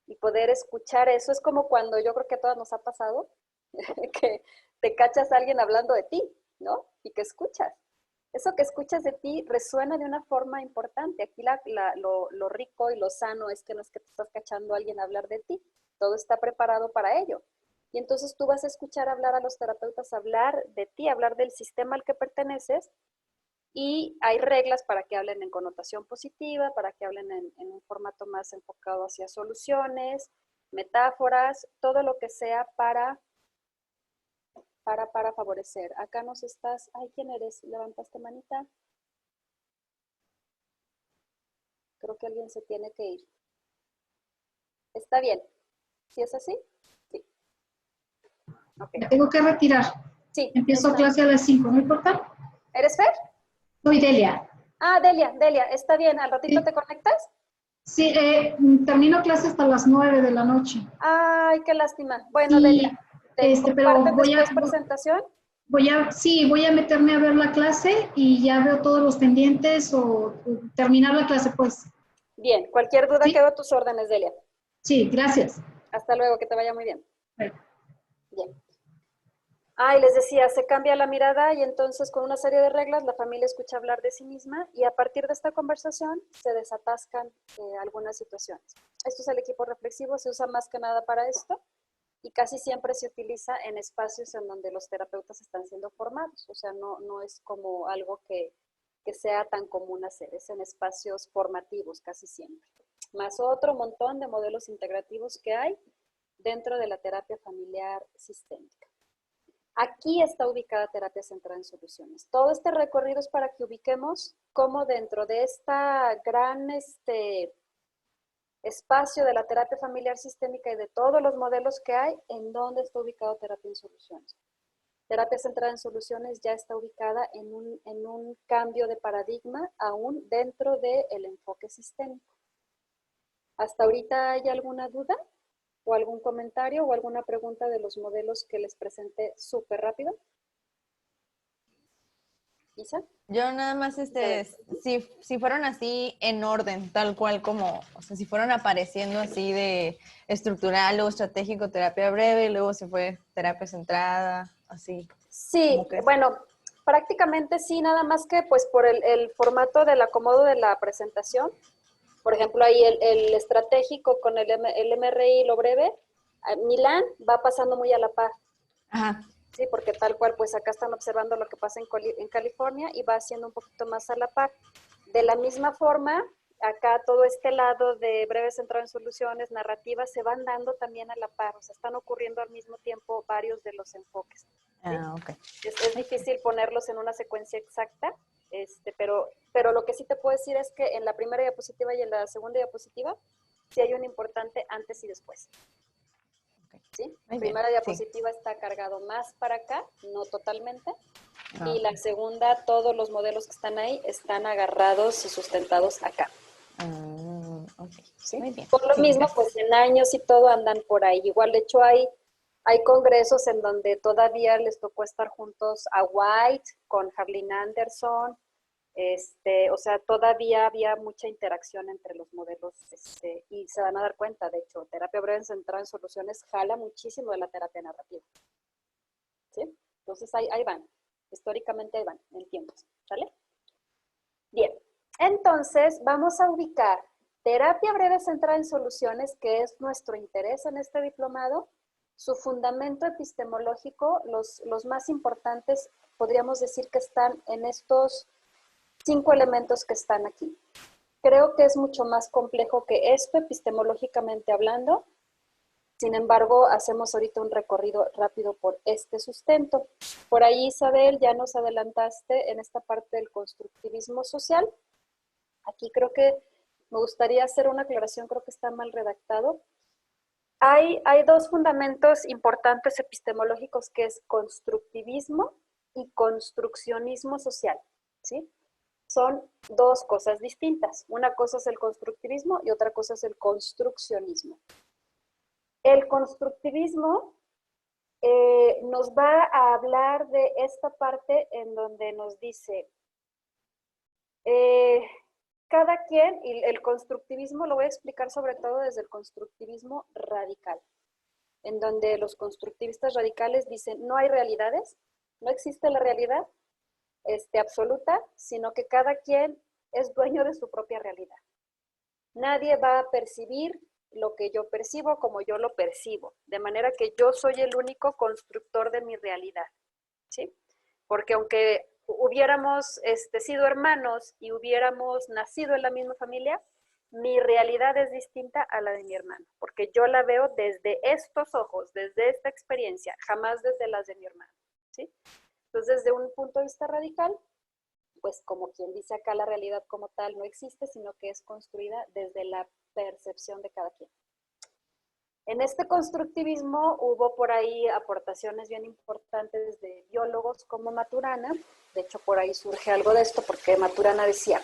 y poder escuchar eso es como cuando, yo creo que a todas nos ha pasado, que te cachas a alguien hablando de ti, ¿no? Y que escuchas. Eso que escuchas de ti resuena de una forma importante. Aquí lo rico y lo sano es que no es que te estás cachando a alguien hablar de ti, todo está preparado para ello. Y entonces tú vas a escuchar hablar a los terapeutas, hablar de ti, hablar del sistema al que perteneces, y hay reglas para que hablen en connotación positiva, para que hablen en un formato más enfocado hacia soluciones, metáforas, todo lo que sea para favorecer. Acá nos estás, ay, ¿quién eres? ¿Levantaste manita? Creo que alguien se tiene que ir. ¿Está bien? ¿Sí es así? Sí. Okay. Me tengo que retirar. Sí. Empiezo clase a las 5, ¿no importa? ¿Eres Fer? Soy Delia. Ah, Delia, está bien. ¿Al ratito Sí. te conectas? Sí, termino clase hasta las 9 de la noche. Ay, qué lástima. Bueno, Sí, Delia, ¿te pero comparten después presentación? voy a meterme a ver la clase y ya veo todos los pendientes o terminar la clase, pues. Bien, cualquier duda ¿Sí? quedo a tus órdenes, Delia. Sí, gracias. Hasta luego, que te vaya muy bien. Bueno. Bien. Ah, y les decía, se cambia la mirada y entonces con una serie de reglas la familia escucha hablar de sí misma y a partir de esta conversación se desatascan algunas situaciones. Esto es el equipo reflexivo, se usa más que nada para esto y casi siempre se utiliza en espacios en donde los terapeutas están siendo formados, o sea, no es como algo que sea tan común hacer, es en espacios formativos casi siempre. Más otro montón de modelos integrativos que hay dentro de la terapia familiar sistémica. Aquí está ubicada terapia centrada en soluciones. Todo este recorrido es para que ubiquemos cómo dentro de esta gran espacio de la terapia familiar sistémica y de todos los modelos que hay, en dónde está ubicado terapia en soluciones. Terapia centrada en soluciones ya está ubicada en un cambio de paradigma aún dentro del enfoque sistémico. ¿Hasta ahorita hay alguna duda? ¿O algún comentario o alguna pregunta de los modelos que les presenté súper rápido? ¿Isa? Yo nada más, si fueron así en orden, tal cual como, o sea, si fueron apareciendo así de estructural, luego estratégico, terapia breve, luego se fue terapia centrada, así. Sí, bueno, prácticamente sí, nada más que pues por el formato del acomodo de la presentación. Por ejemplo, ahí el estratégico con el MRI, lo breve, Milán va pasando muy a la par. Ajá. Sí, porque tal cual, pues acá están observando lo que pasa en California y va haciendo un poquito más a la par. De la misma forma, acá todo este lado de breve centrado en soluciones, narrativas, se van dando también a la par, o sea, están ocurriendo al mismo tiempo varios de los enfoques. ¿Sí? Ah, ok. Es difícil ponerlos en una secuencia exacta, pero lo que sí te puedo decir es que en la primera diapositiva y en la segunda diapositiva sí hay un importante antes y después. ¿Sí? La primera diapositiva está cargado más para acá, no totalmente, y la segunda, todos los modelos que están ahí están agarrados y sustentados acá. Okay. ¿Sí? Muy bien. Por lo mismo, gracias. Pues en años y todo andan por ahí. Igual, de hecho, hay congresos en donde todavía les tocó estar juntos a White con Harlin Anderson. O sea, todavía había mucha interacción entre los modelos y se van a dar cuenta, de hecho, terapia breve centrada en soluciones jala muchísimo de la terapia narrativa. ¿Sí? Entonces ahí van, históricamente ahí van, en tiempos, ¿sale? Bien, entonces vamos a ubicar terapia breve centrada en soluciones, que es nuestro interés en este diplomado, su fundamento epistemológico, los más importantes, podríamos decir que están en estos 5 elementos que están aquí. Creo que es mucho más complejo que esto, epistemológicamente hablando. Sin embargo, hacemos ahorita un recorrido rápido por este sustento. Por ahí, Isabel, ya nos adelantaste en esta parte del constructivismo social. Aquí creo que me gustaría hacer una aclaración, creo que está mal redactado. Hay 2 fundamentos importantes epistemológicos, que es constructivismo y construccionismo social, ¿sí? Son 2 cosas distintas. Una cosa es el constructivismo y otra cosa es el construccionismo. El constructivismo nos va a hablar de esta parte en donde nos dice, cada quien, y el constructivismo lo voy a explicar sobre todo desde el constructivismo radical, en donde los constructivistas radicales dicen, no hay realidades, no existe la realidad absoluta, sino que cada quien es dueño de su propia realidad. Nadie va a percibir lo que yo percibo como yo lo percibo, de manera que yo soy el único constructor de mi realidad, ¿sí? Porque aunque hubiéramos sido hermanos y hubiéramos nacido en la misma familia, mi realidad es distinta a la de mi hermano, porque yo la veo desde estos ojos, desde esta experiencia, jamás desde las de mi hermano, ¿sí? Entonces, desde un punto de vista radical, pues como quien dice acá, la realidad como tal no existe, sino que es construida desde la percepción de cada quien. En este constructivismo hubo por ahí aportaciones bien importantes de biólogos como Maturana. De hecho, por ahí surge algo de esto, porque Maturana decía,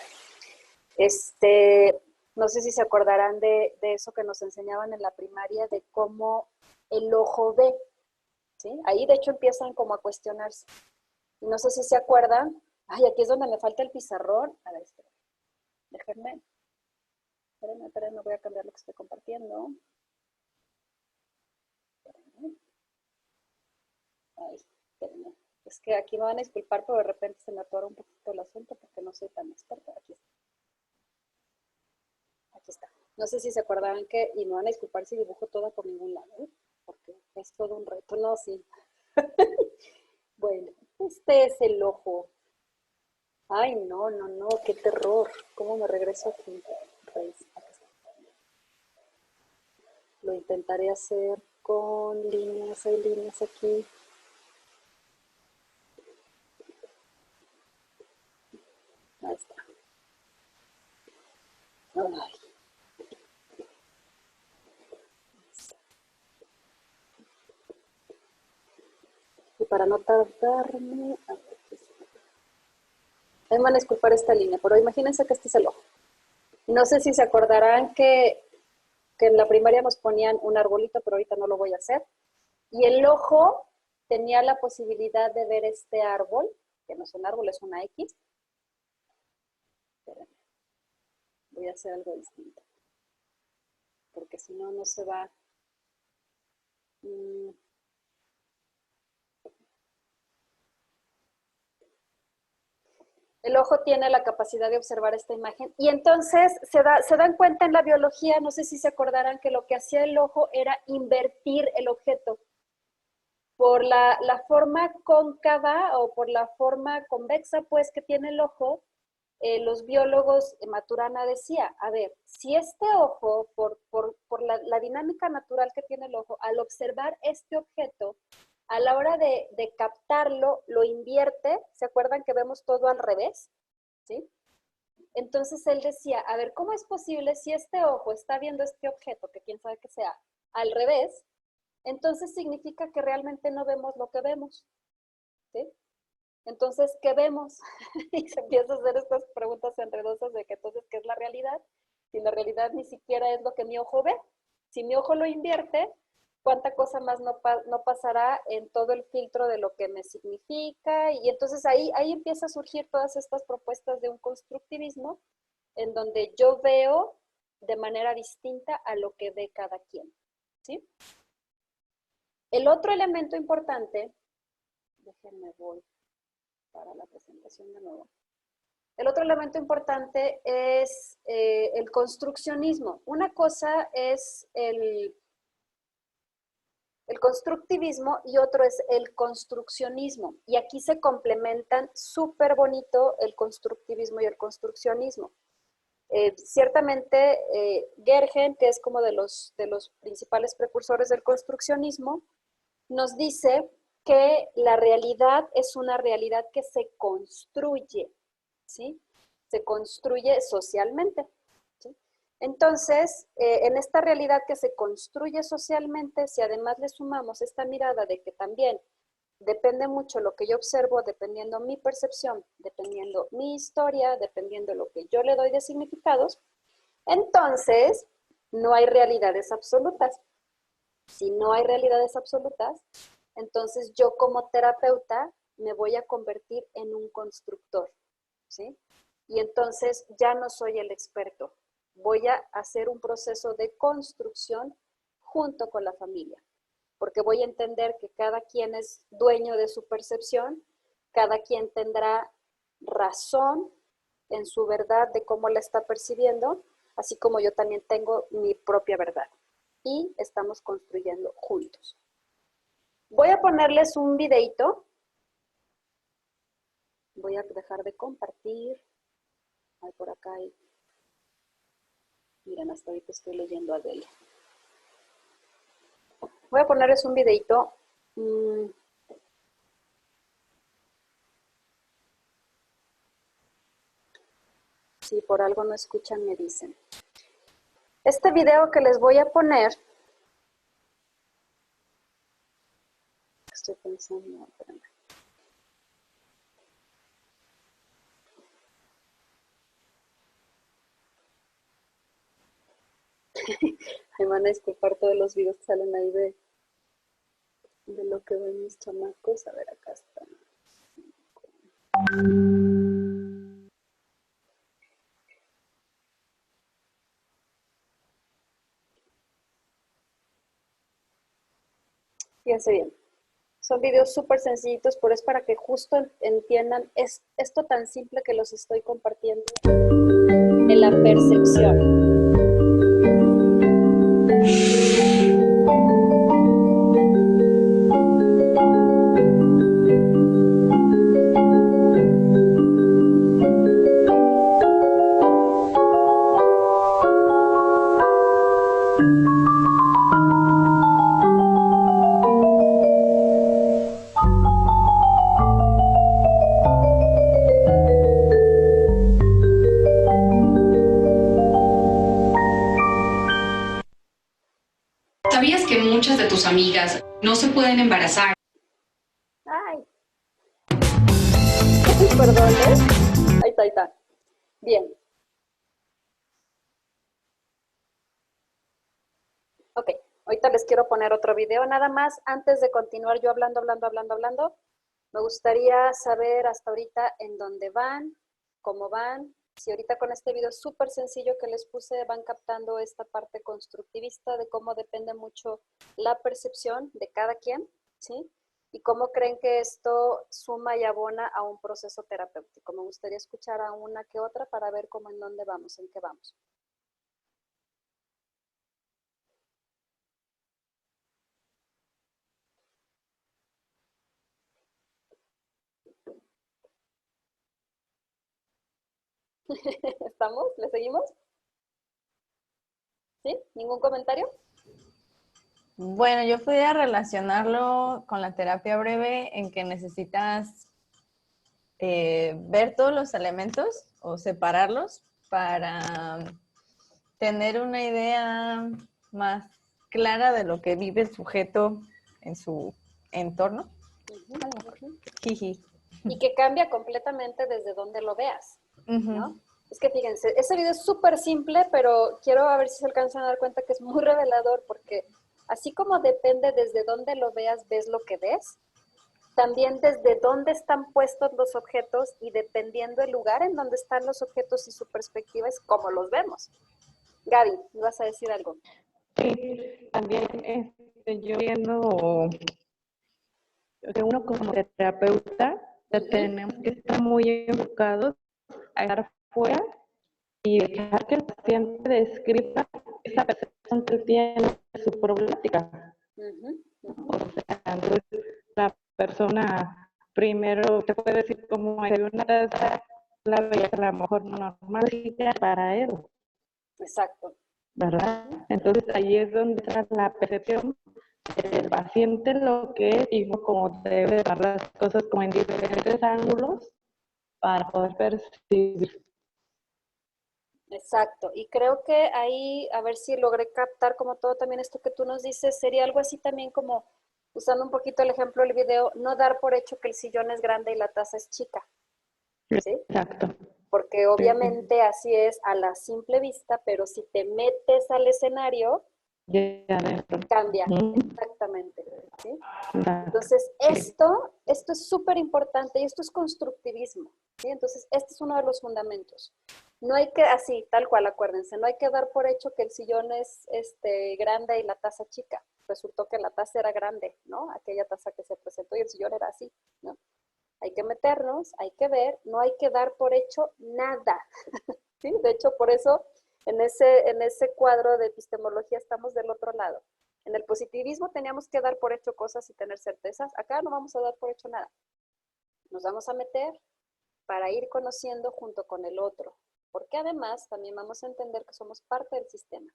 no sé si se acordarán de eso que nos enseñaban en la primaria, de cómo el ojo ve, ¿sí? Ahí de hecho empiezan como a cuestionarse. Y no sé si se acuerdan, ay, aquí es donde me falta el pizarrón. A ver, espérenme, voy a cambiar lo que estoy compartiendo. Ay, espérenme. Es que aquí me van a disculpar, pero de repente se me atora un poquito el asunto porque no soy tan experta. Aquí está. Aquí está. No sé si se acordaban que, y me van a disculpar si dibujo todo por ningún lado, ¿eh? Porque es todo un reto. No, sí. Bueno, este es el ojo. Ay, no, qué terror. ¿Cómo me regreso aquí? Lo intentaré hacer con líneas, hay líneas aquí. Ahí está. Ay. Y para no tardarme, me van a disculpar esta línea, pero imagínense que este es el ojo. No sé si se acordarán que en la primaria nos ponían un arbolito, pero ahorita no lo voy a hacer. Y el ojo tenía la posibilidad de ver este árbol, que no es un árbol, es una X. Espérenme. Voy a hacer algo distinto, porque si no, no se va. El ojo tiene la capacidad de observar esta imagen y entonces se dan cuenta en la biología, no sé si se acordarán, que lo que hacía el ojo era invertir el objeto. Por la forma cóncava o por la forma convexa pues que tiene el ojo, los biólogos, Maturana decía, a ver, si este ojo, por la dinámica natural que tiene el ojo, al observar este objeto, a la hora de captarlo, lo invierte, ¿se acuerdan que vemos todo al revés? ¿Sí? Entonces él decía, a ver, ¿cómo es posible si este ojo está viendo este objeto, que quién sabe que sea, al revés? Entonces significa que realmente no vemos lo que vemos, ¿sí? Entonces, ¿qué vemos? Y se empieza a hacer estas preguntas enredosas de que entonces, ¿qué es la realidad? Si la realidad ni siquiera es lo que mi ojo ve. Si mi ojo lo invierte, ¿cuánta cosa más no pasará en todo el filtro de lo que me significa? Y entonces ahí empieza a surgir todas estas propuestas de un constructivismo en donde yo veo de manera distinta a lo que ve cada quien, ¿sí? El otro elemento importante, déjenme voy para la presentación de nuevo. El otro elemento importante es el construccionismo. Una cosa es el constructivismo y otro es el construccionismo. Y aquí se complementan súper bonito el constructivismo y el construccionismo. Ciertamente, Gergen, que es como de los principales precursores del construccionismo, nos dice que la realidad es una realidad que se construye, ¿sí? Se construye socialmente, ¿sí? Entonces, en esta realidad que se construye socialmente, si además le sumamos esta mirada de que también depende mucho lo que yo observo, dependiendo mi percepción, dependiendo mi historia, dependiendo lo que yo le doy de significados, entonces no hay realidades absolutas. Si no hay realidades absolutas, entonces yo como terapeuta me voy a convertir en un constructor, ¿sí? Y entonces ya no soy el experto. Voy a hacer un proceso de construcción junto con la familia, porque voy a entender que cada quien es dueño de su percepción, cada quien tendrá razón en su verdad de cómo la está percibiendo, así como yo también tengo mi propia verdad. Y estamos construyendo juntos. Voy a ponerles un videito. Voy a dejar de compartir. Ay, por acá hay. Miren, hasta ahorita estoy leyendo a Delia. Voy a ponerles un videito. Si por algo no escuchan, me dicen. Este video que les voy a poner. Estoy pensando, espérame. Me van a disculpar todos los videos que salen ahí de lo que ven mis chamacos. A ver, acá está. Fíjense bien. Son videos súper sencillitos, pero es para que justo entiendan esto tan simple que los estoy compartiendo de la percepción. ¿Sabías que muchas de tus amigas no se pueden embarazar? Ay. Perdón, ¿eh? Ahí está, ahí está. Bien. Ok, ahorita les quiero poner otro video. Nada más, antes de continuar yo hablando, me gustaría saber hasta ahorita en dónde van, cómo van. Si ahorita con este video súper sencillo que les puse van captando esta parte constructivista de cómo depende mucho la percepción de cada quien, ¿sí? Y cómo creen que esto suma y abona a un proceso terapéutico. Me gustaría escuchar a una que otra para ver cómo en dónde vamos, en qué vamos. ¿Estamos? ¿Le seguimos? ¿Sí? ¿Ningún comentario? Bueno, yo podría relacionarlo con la terapia breve en que necesitas ver todos los elementos o separarlos para tener una idea más clara de lo que vive el sujeto en su entorno. Jiji. Y que cambia completamente desde donde lo veas, ¿no? Ujú. Es que fíjense, ese video es súper simple, pero quiero a ver si se alcanzan a dar cuenta que es muy revelador porque así como depende desde dónde lo veas, ves lo que ves, también desde dónde están puestos los objetos y dependiendo el lugar en donde están los objetos y su perspectiva es cómo los vemos. Gaby, ¿me vas a decir algo? Sí, también yo viendo que uno como terapeuta tenemos que estar muy enfocados a estar fuera y dejar que el paciente describa esa percepción que él tiene de su problemática. O sea, entonces la persona primero te puede decir como hay una taza, la veía a lo mejor no normal para él, Exacto. ¿verdad? Entonces ahí es donde entra la percepción del paciente lo que es y como debe ver las cosas como en diferentes ángulos para poder percibir. Exacto, y creo que ahí, a ver si logré captar como todo también esto que tú nos dices, sería algo así también como, usando un poquito el ejemplo del video, no dar por hecho que el sillón es grande y la taza es chica, ¿sí? Exacto. Porque obviamente así es a la simple vista, pero si te metes al escenario, cambia, exactamente, ¿sí? Entonces, esto es súper importante y esto es constructivismo, ¿sí? Entonces, este es uno de los fundamentos. No hay que, así, tal cual, acuérdense, no hay que dar por hecho que el sillón es grande y la taza chica. Resultó que la taza era grande, ¿no? Aquella taza que se presentó y el sillón era así, ¿no? Hay que meternos, hay que ver, no hay que dar por hecho nada, ¿sí? De hecho, por eso en ese cuadro de epistemología estamos del otro lado. En el positivismo teníamos que dar por hecho cosas y tener certezas. Acá no vamos a dar por hecho nada. Nos vamos a meter, para ir conociendo junto con el otro, porque además también vamos a entender que somos parte del sistema.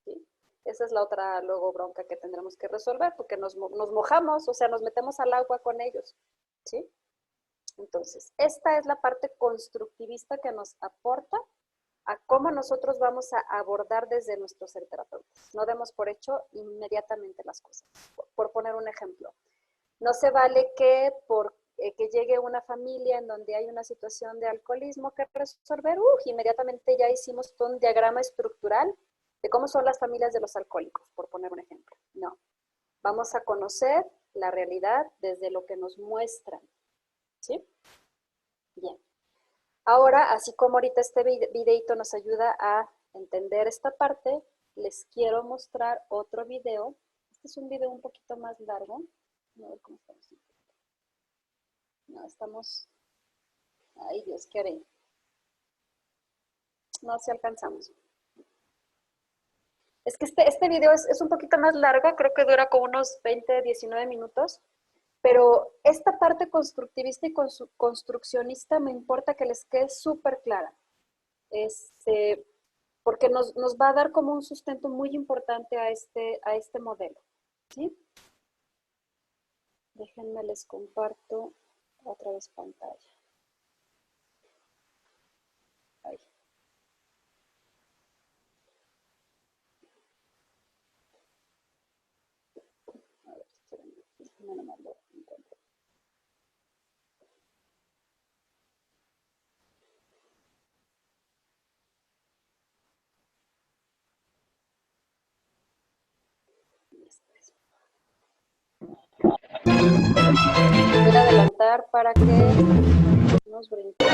¿Sí? Esa es la otra luego bronca que tendremos que resolver, porque nos mojamos, o sea, nos metemos al agua con ellos. ¿Sí? Entonces, esta es la parte constructivista que nos aporta a cómo nosotros vamos a abordar desde nuestro ser terapeutas. No demos por hecho inmediatamente las cosas. Por poner un ejemplo, no se vale que que llegue una familia en donde hay una situación de alcoholismo que resolver, inmediatamente ya hicimos todo un diagrama estructural de cómo son las familias de los alcohólicos, por poner un ejemplo. No, vamos a conocer la realidad desde lo que nos muestran. ¿Sí? Bien. Ahora, así como ahorita este videito nos ayuda a entender esta parte, les quiero mostrar otro video. Este es un video un poquito más largo. A ver cómo estamos. No, estamos... Ay, Dios, ¿qué haré? No, si alcanzamos. Es que este video es un poquito más largo, creo que dura como unos 20, 19 minutos. Pero esta parte constructivista y construccionista me importa que les quede súper clara. Porque nos va a dar como un sustento muy importante a este modelo. ¿Sí? Déjenme les comparto otra vez pantalla. Ahí. A ver, déjenme nomás lo encuentro. Voy a adelantar para que nos brinque.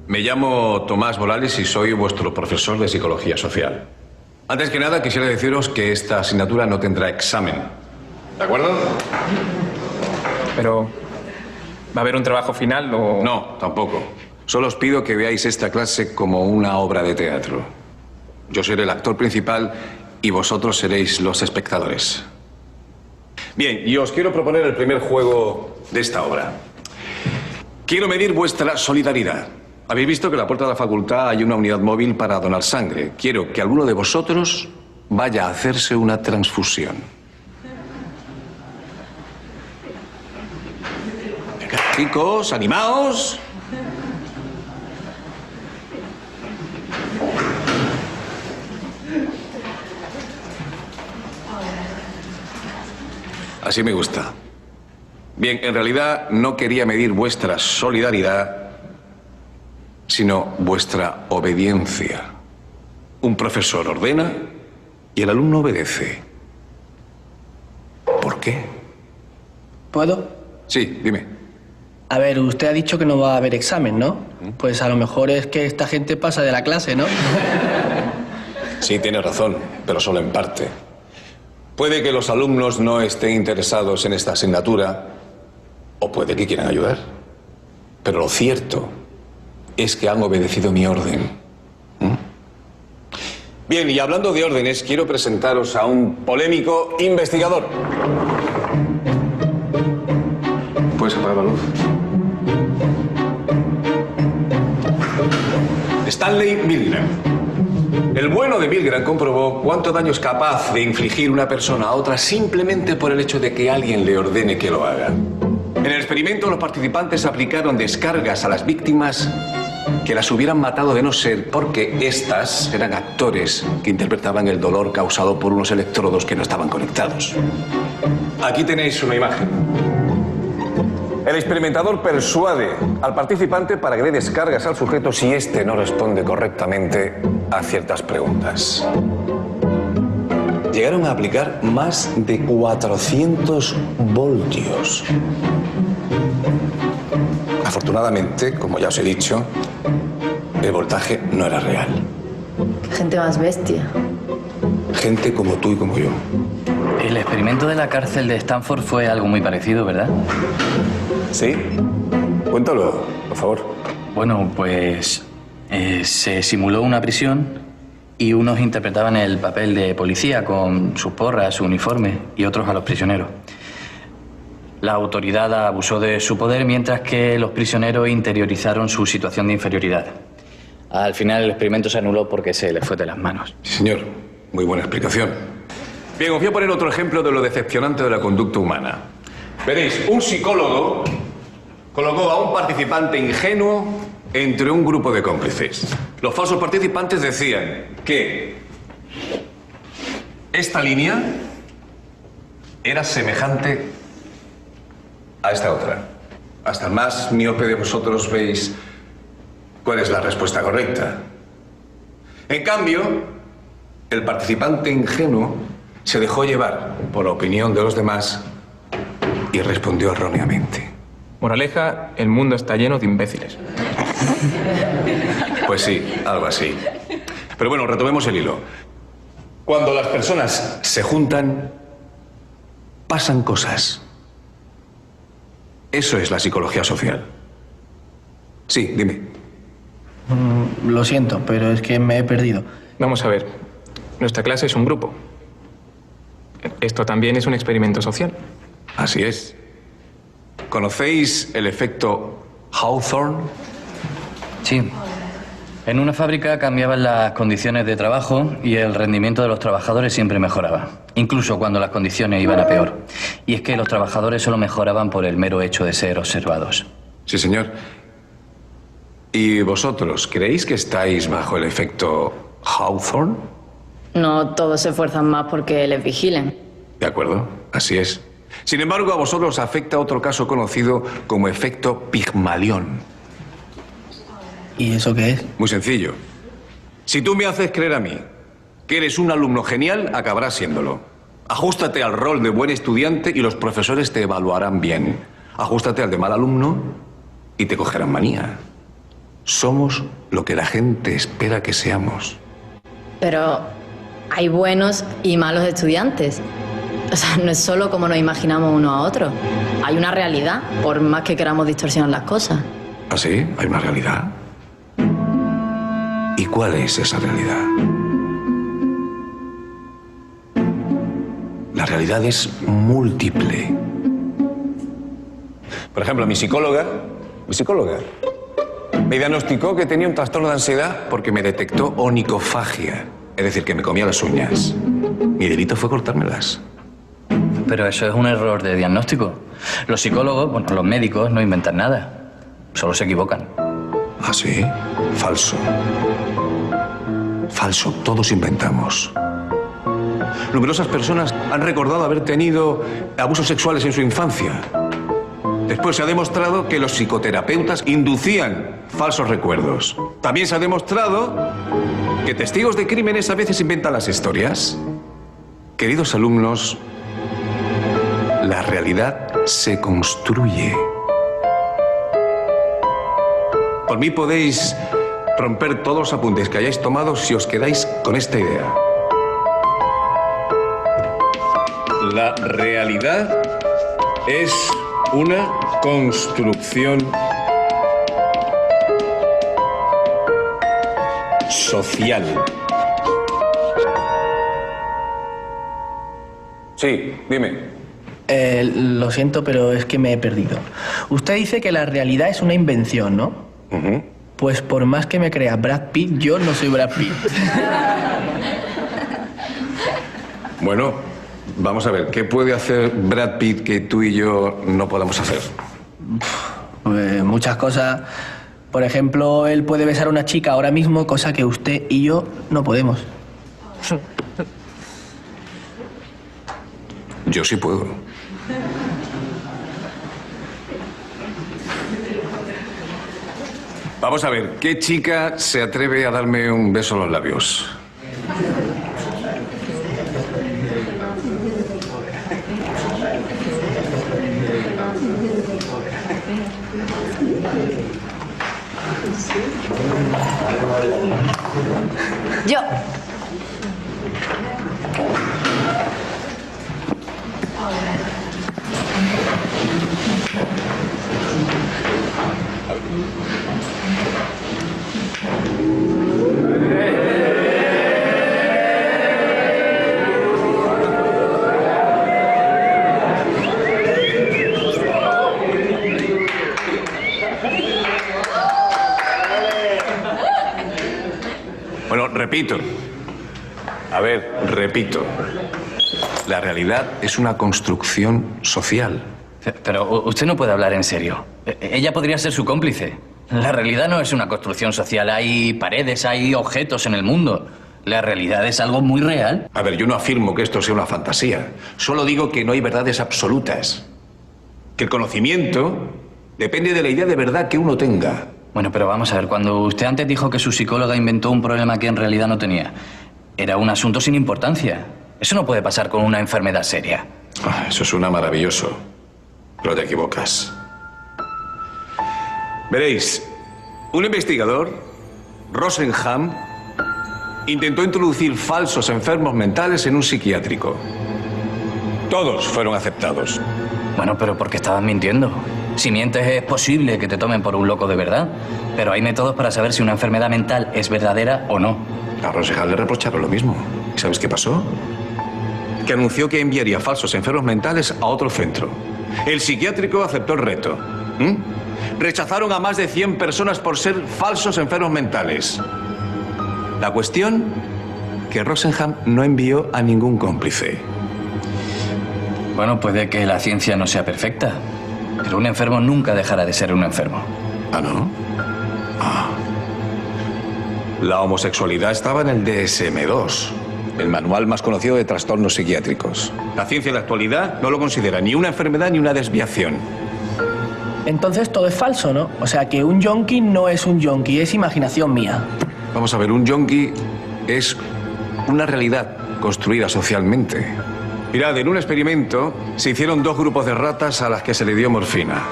Me llamo Tomás Morales y soy vuestro profesor de Psicología Social. Antes que nada, quisiera deciros que esta asignatura no tendrá examen. ¿De acuerdo? Pero, ¿va a haber un trabajo final o...? No, tampoco. Solo os pido que veáis esta clase como una obra de teatro. Yo seré el actor principal y vosotros seréis los espectadores. Bien, y os quiero proponer el primer juego de esta obra. Quiero medir vuestra solidaridad. Habéis visto que en la puerta de la facultad hay una unidad móvil para donar sangre. Quiero que alguno de vosotros vaya a hacerse una transfusión. Venga, chicos, animaos. Así me gusta. Bien, en realidad no quería medir vuestra solidaridad, sino vuestra obediencia. Un profesor ordena y el alumno obedece. ¿Por qué? ¿Puedo? Sí, dime. A ver, usted ha dicho que no va a haber examen, ¿no? Pues a lo mejor es que esta gente pasa de la clase, ¿no? Sí, tiene razón, pero solo en parte. Puede que los alumnos no estén interesados en esta asignatura, o puede que quieran ayudar. Pero lo cierto es que han obedecido mi orden. Bien, y hablando de órdenes, quiero presentaros a un polémico investigador. ¿Puedes apagar la luz? Stanley Milgram. El bueno de Milgram comprobó cuánto daño es capaz de infligir una persona a otra simplemente por el hecho de que alguien le ordene que lo haga. En el experimento, los participantes aplicaron descargas a las víctimas que las hubieran matado de no ser porque éstas eran actores que interpretaban el dolor causado por unos electrodos que no estaban conectados. Aquí tenéis una imagen. El experimentador persuade al participante para que dé descargas al sujeto si éste no responde correctamente a ciertas preguntas. Llegaron a aplicar más de 400 voltios. Afortunadamente, como ya os he dicho, el voltaje no era real. Gente más bestia. Gente como tú y como yo. El experimento de la cárcel de Stanford fue algo muy parecido, ¿verdad? ¿Sí? Cuéntalo, por favor. Bueno, pues se simuló una prisión y unos interpretaban el papel de policía con sus porras, su uniforme y otros a los prisioneros. La autoridad abusó de su poder mientras que los prisioneros interiorizaron su situación de inferioridad. Al final el experimento se anuló porque se le fue de las manos. Sí, señor. Muy buena explicación. Bien, os voy a poner otro ejemplo de lo decepcionante de la conducta humana. Veréis, un psicólogo colocó a un participante ingenuo entre un grupo de cómplices. Los falsos participantes decían que esta línea era semejante a esta otra. Hasta el más miope de vosotros veis cuál es la respuesta correcta. En cambio, el participante ingenuo se dejó llevar por la opinión de los demás y respondió erróneamente. Moraleja, el mundo está lleno de imbéciles. Pues sí, algo así. Pero bueno, retomemos el hilo. Cuando las personas se juntan, pasan cosas. Eso es la psicología social. Sí, dime. Lo siento, pero es que me he perdido. Vamos a ver. Nuestra clase es un grupo. Esto también es un experimento social. Así es. ¿Conocéis el efecto Hawthorne? Sí. En una fábrica cambiaban las condiciones de trabajo y el rendimiento de los trabajadores siempre mejoraba, incluso cuando las condiciones iban a peor. Y es que los trabajadores solo mejoraban por el mero hecho de ser observados. Sí, señor. ¿Y vosotros creéis que estáis bajo el efecto Hawthorne? No todos se esfuerzan más porque les vigilen. De acuerdo, así es. Sin embargo, a vosotros os afecta otro caso conocido como efecto Pigmalión. ¿Y eso qué es? Muy sencillo. Si tú me haces creer a mí que eres un alumno genial, acabarás siéndolo. Ajústate al rol de buen estudiante y los profesores te evaluarán bien. Ajústate al de mal alumno y te cogerán manía. Somos lo que la gente espera que seamos. Pero hay buenos y malos estudiantes. O sea, no es solo como nos imaginamos uno a otro. Hay una realidad, por más que queramos distorsionar las cosas. ¿Ah, sí? ¿Hay una realidad? ¿Y cuál es esa realidad? La realidad es múltiple. Por ejemplo, mi psicóloga me diagnosticó que tenía un trastorno de ansiedad porque me detectó onicofagia, es decir, que me comía las uñas. Mi delito fue cortármelas. Pero eso es un error de diagnóstico. Los psicólogos, bueno, los médicos no inventan nada, solo se equivocan. ¿Ah, sí? Falso. Falso, todos inventamos. Numerosas personas han recordado haber tenido abusos sexuales en su infancia. Después se ha demostrado que los psicoterapeutas inducían falsos recuerdos. También se ha demostrado que testigos de crímenes a veces inventan las historias. Queridos alumnos, la realidad se construye. Por mí podéis romper todos los apuntes que hayáis tomado si os quedáis con esta idea. La realidad es una construcción social. Sí, dime. Lo siento, pero es que me he perdido. Usted dice que la realidad es una invención, ¿no? Pues por más que me crea Brad Pitt, yo no soy Brad Pitt. Bueno, vamos a ver, ¿qué puede hacer Brad Pitt que tú y yo no podamos hacer? Pues muchas cosas. Por ejemplo, él puede besar a una chica ahora mismo, cosa que usted y yo no podemos. Yo sí puedo. Vamos a ver, ¿qué chica se atreve a darme un beso en los labios? Yo. repito. A ver, repito. La realidad es una construcción social. Pero usted no puede hablar en serio. Ella podría ser su cómplice. La realidad no es una construcción social. Hay paredes, hay objetos en el mundo. La realidad es algo muy real. A ver, yo no afirmo que esto sea una fantasía. Solo digo que no hay verdades absolutas. Que el conocimiento depende de la idea de verdad que uno tenga. Bueno, pero vamos a ver. Cuando usted antes dijo que su psicóloga inventó un problema que en realidad no tenía, era un asunto sin importancia. Eso no puede pasar con una enfermedad seria. Eso suena maravilloso. Pero te equivocas. Veréis, un investigador, Rosenham, intentó introducir falsos enfermos mentales en un psiquiátrico. Todos fueron aceptados. Bueno, pero porque estaban mintiendo. Si mientes es posible que te tomen por un loco de verdad, pero hay métodos para saber si una enfermedad mental es verdadera o no. A Rosenham le reprocharon lo mismo. ¿Y sabes qué pasó? Que anunció que enviaría falsos enfermos mentales a otro centro. El psiquiátrico aceptó el reto. Rechazaron a más de 100 personas por ser falsos enfermos mentales. La cuestión, que Rosenham no envió a ningún cómplice. Bueno, puede que la ciencia no sea perfecta, pero un enfermo nunca dejará de ser un enfermo. ¿Ah, no? Ah. La homosexualidad estaba en el DSM-2, el manual más conocido de trastornos psiquiátricos. La ciencia en la actualidad no lo considera ni una enfermedad ni una desviación. Entonces todo es falso, ¿no? O sea, que un yonki no es un yonki, es imaginación mía. Vamos a ver, un yonki es una realidad construida socialmente. Mirad, en un experimento se hicieron 2 grupos de ratas a las que se le dio morfina.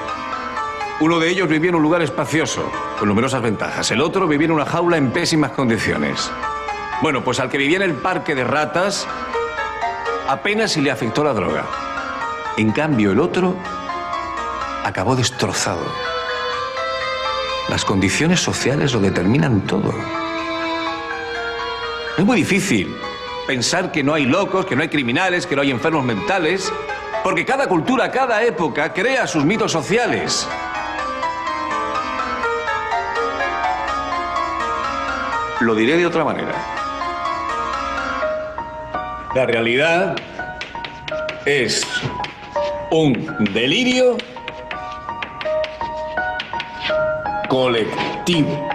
Uno de ellos vivía en un lugar espacioso, con numerosas ventajas. El otro vivía en una jaula en pésimas condiciones. Bueno, pues al que vivía en el parque de ratas, apenas si le afectó la droga. En cambio, el otro acabó destrozado. Las condiciones sociales lo determinan todo. Es muy difícil pensar que no hay locos, que no hay criminales, que no hay enfermos mentales, porque cada cultura, cada época crea sus mitos sociales. Lo diré de otra manera. La realidad es un delirio colectivo.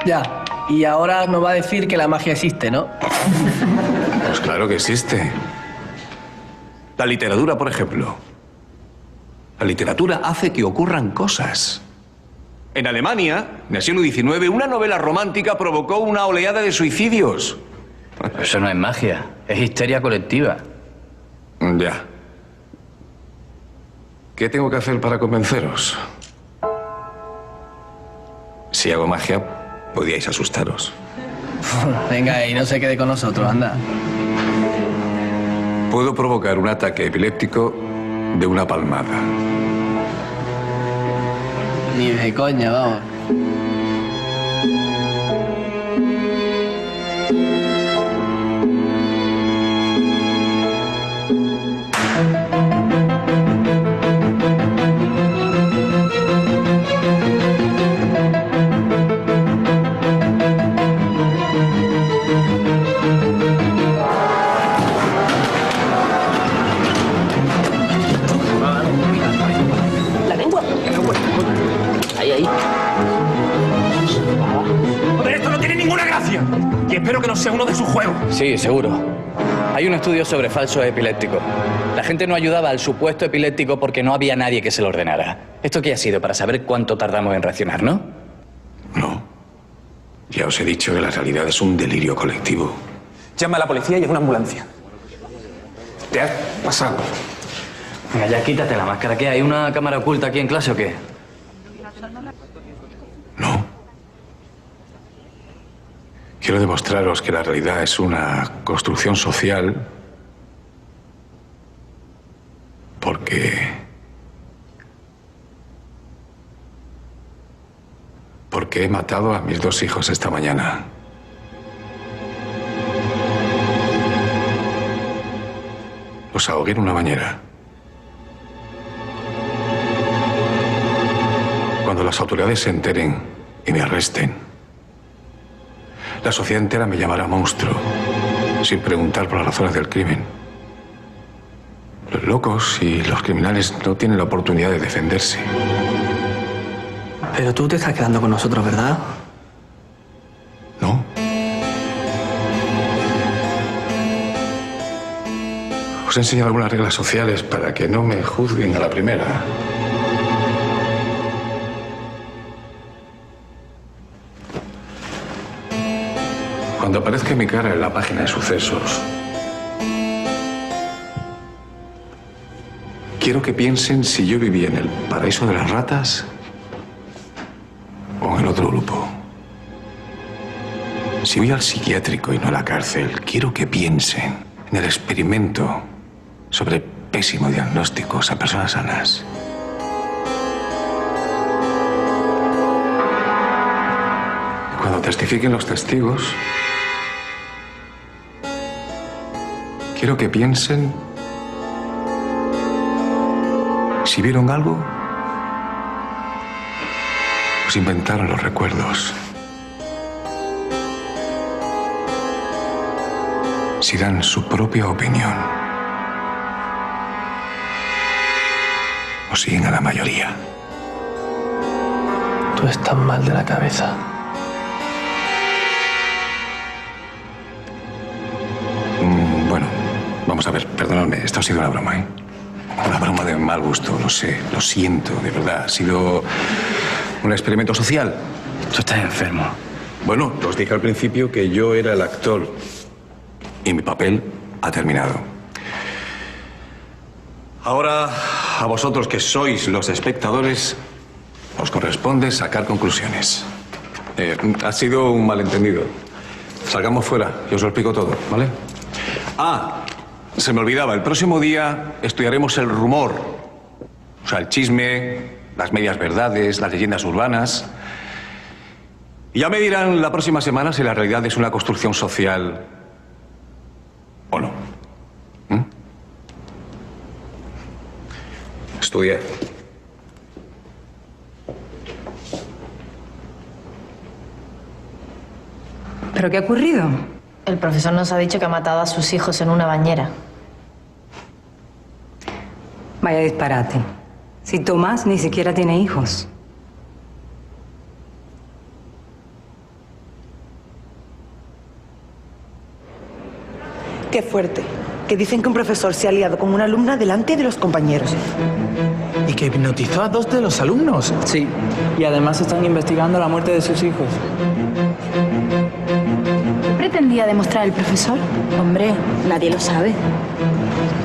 Ya, y ahora nos va a decir que la magia existe, ¿no? Pues claro que existe. La literatura, por ejemplo. La literatura hace que ocurran cosas. En Alemania, en el siglo XIX, una novela romántica provocó una oleada de suicidios. Eso no es magia, es histeria colectiva. Ya. ¿Qué tengo que hacer para convenceros? Si hago magia, podíais asustaros. Venga, y no se quede con nosotros, anda. Puedo provocar un ataque epiléptico de una palmada. Ni de coña, vamos. Espero que no sea uno de sus juegos. Sí, seguro. Hay un estudio sobre falsos epilépticos. La gente no ayudaba al supuesto epiléptico porque no había nadie que se lo ordenara. ¿Esto qué ha sido? Para saber cuánto tardamos en reaccionar, ¿no? No. Ya os he dicho que la realidad es un delirio colectivo. Llama a la policía y en una ambulancia. ¿Te has pasado? Venga, ya quítate la máscara. ¿Qué? ¿Hay una cámara oculta aquí en clase o qué? No. Quiero demostraros que la realidad es una construcción social porque he matado a mis 2 hijos esta mañana. Los ahogué en una bañera. Cuando las autoridades se enteren y me arresten, la sociedad entera me llamará monstruo, sin preguntar por las razones del crimen. Los locos y los criminales no tienen la oportunidad de defenderse. Pero tú te estás quedando con nosotros, ¿verdad? ¿No? Os he enseñado algunas reglas sociales para que no me juzguen a la primera. Cuando aparezca mi cara en la página de sucesos, quiero que piensen si yo vivía en el paraíso de las ratas o en el otro grupo. Si voy al psiquiátrico y no a la cárcel, quiero que piensen en el experimento sobre pésimo diagnósticos a personas sanas. Y cuando testifiquen los testigos, quiero que piensen si vieron algo o si inventaron los recuerdos. Si dan su propia opinión o siguen a la mayoría. Tú estás mal de la cabeza. Bueno, vamos a ver, perdonadme, esto ha sido una broma, ¿eh? Una broma de mal gusto, lo sé, lo siento, de verdad. Ha sido un experimento social. Tú estás enfermo. Bueno, os dije al principio que yo era el actor y mi papel ha terminado. Ahora, a vosotros que sois los espectadores, os corresponde sacar conclusiones. Ha sido un malentendido. Salgamos fuera y os lo explico todo, ¿vale? Ah, se me olvidaba, el próximo día estudiaremos el rumor. O sea, el chisme, las medias verdades, las leyendas urbanas. Y ya me dirán la próxima semana si la realidad es una construcción social o no. Estudié. ¿Pero qué ha ocurrido? El profesor nos ha dicho que ha matado a sus hijos en una bañera. Vaya disparate. Si Tomás ni siquiera tiene hijos. Qué fuerte. Que dicen que un profesor se ha liado con una alumna delante de los compañeros. Y que hipnotizó a 2 de los alumnos. Sí, y además están investigando la muerte de sus hijos. ¿Qué pretendía demostrar el profesor? Hombre, nadie lo sabe.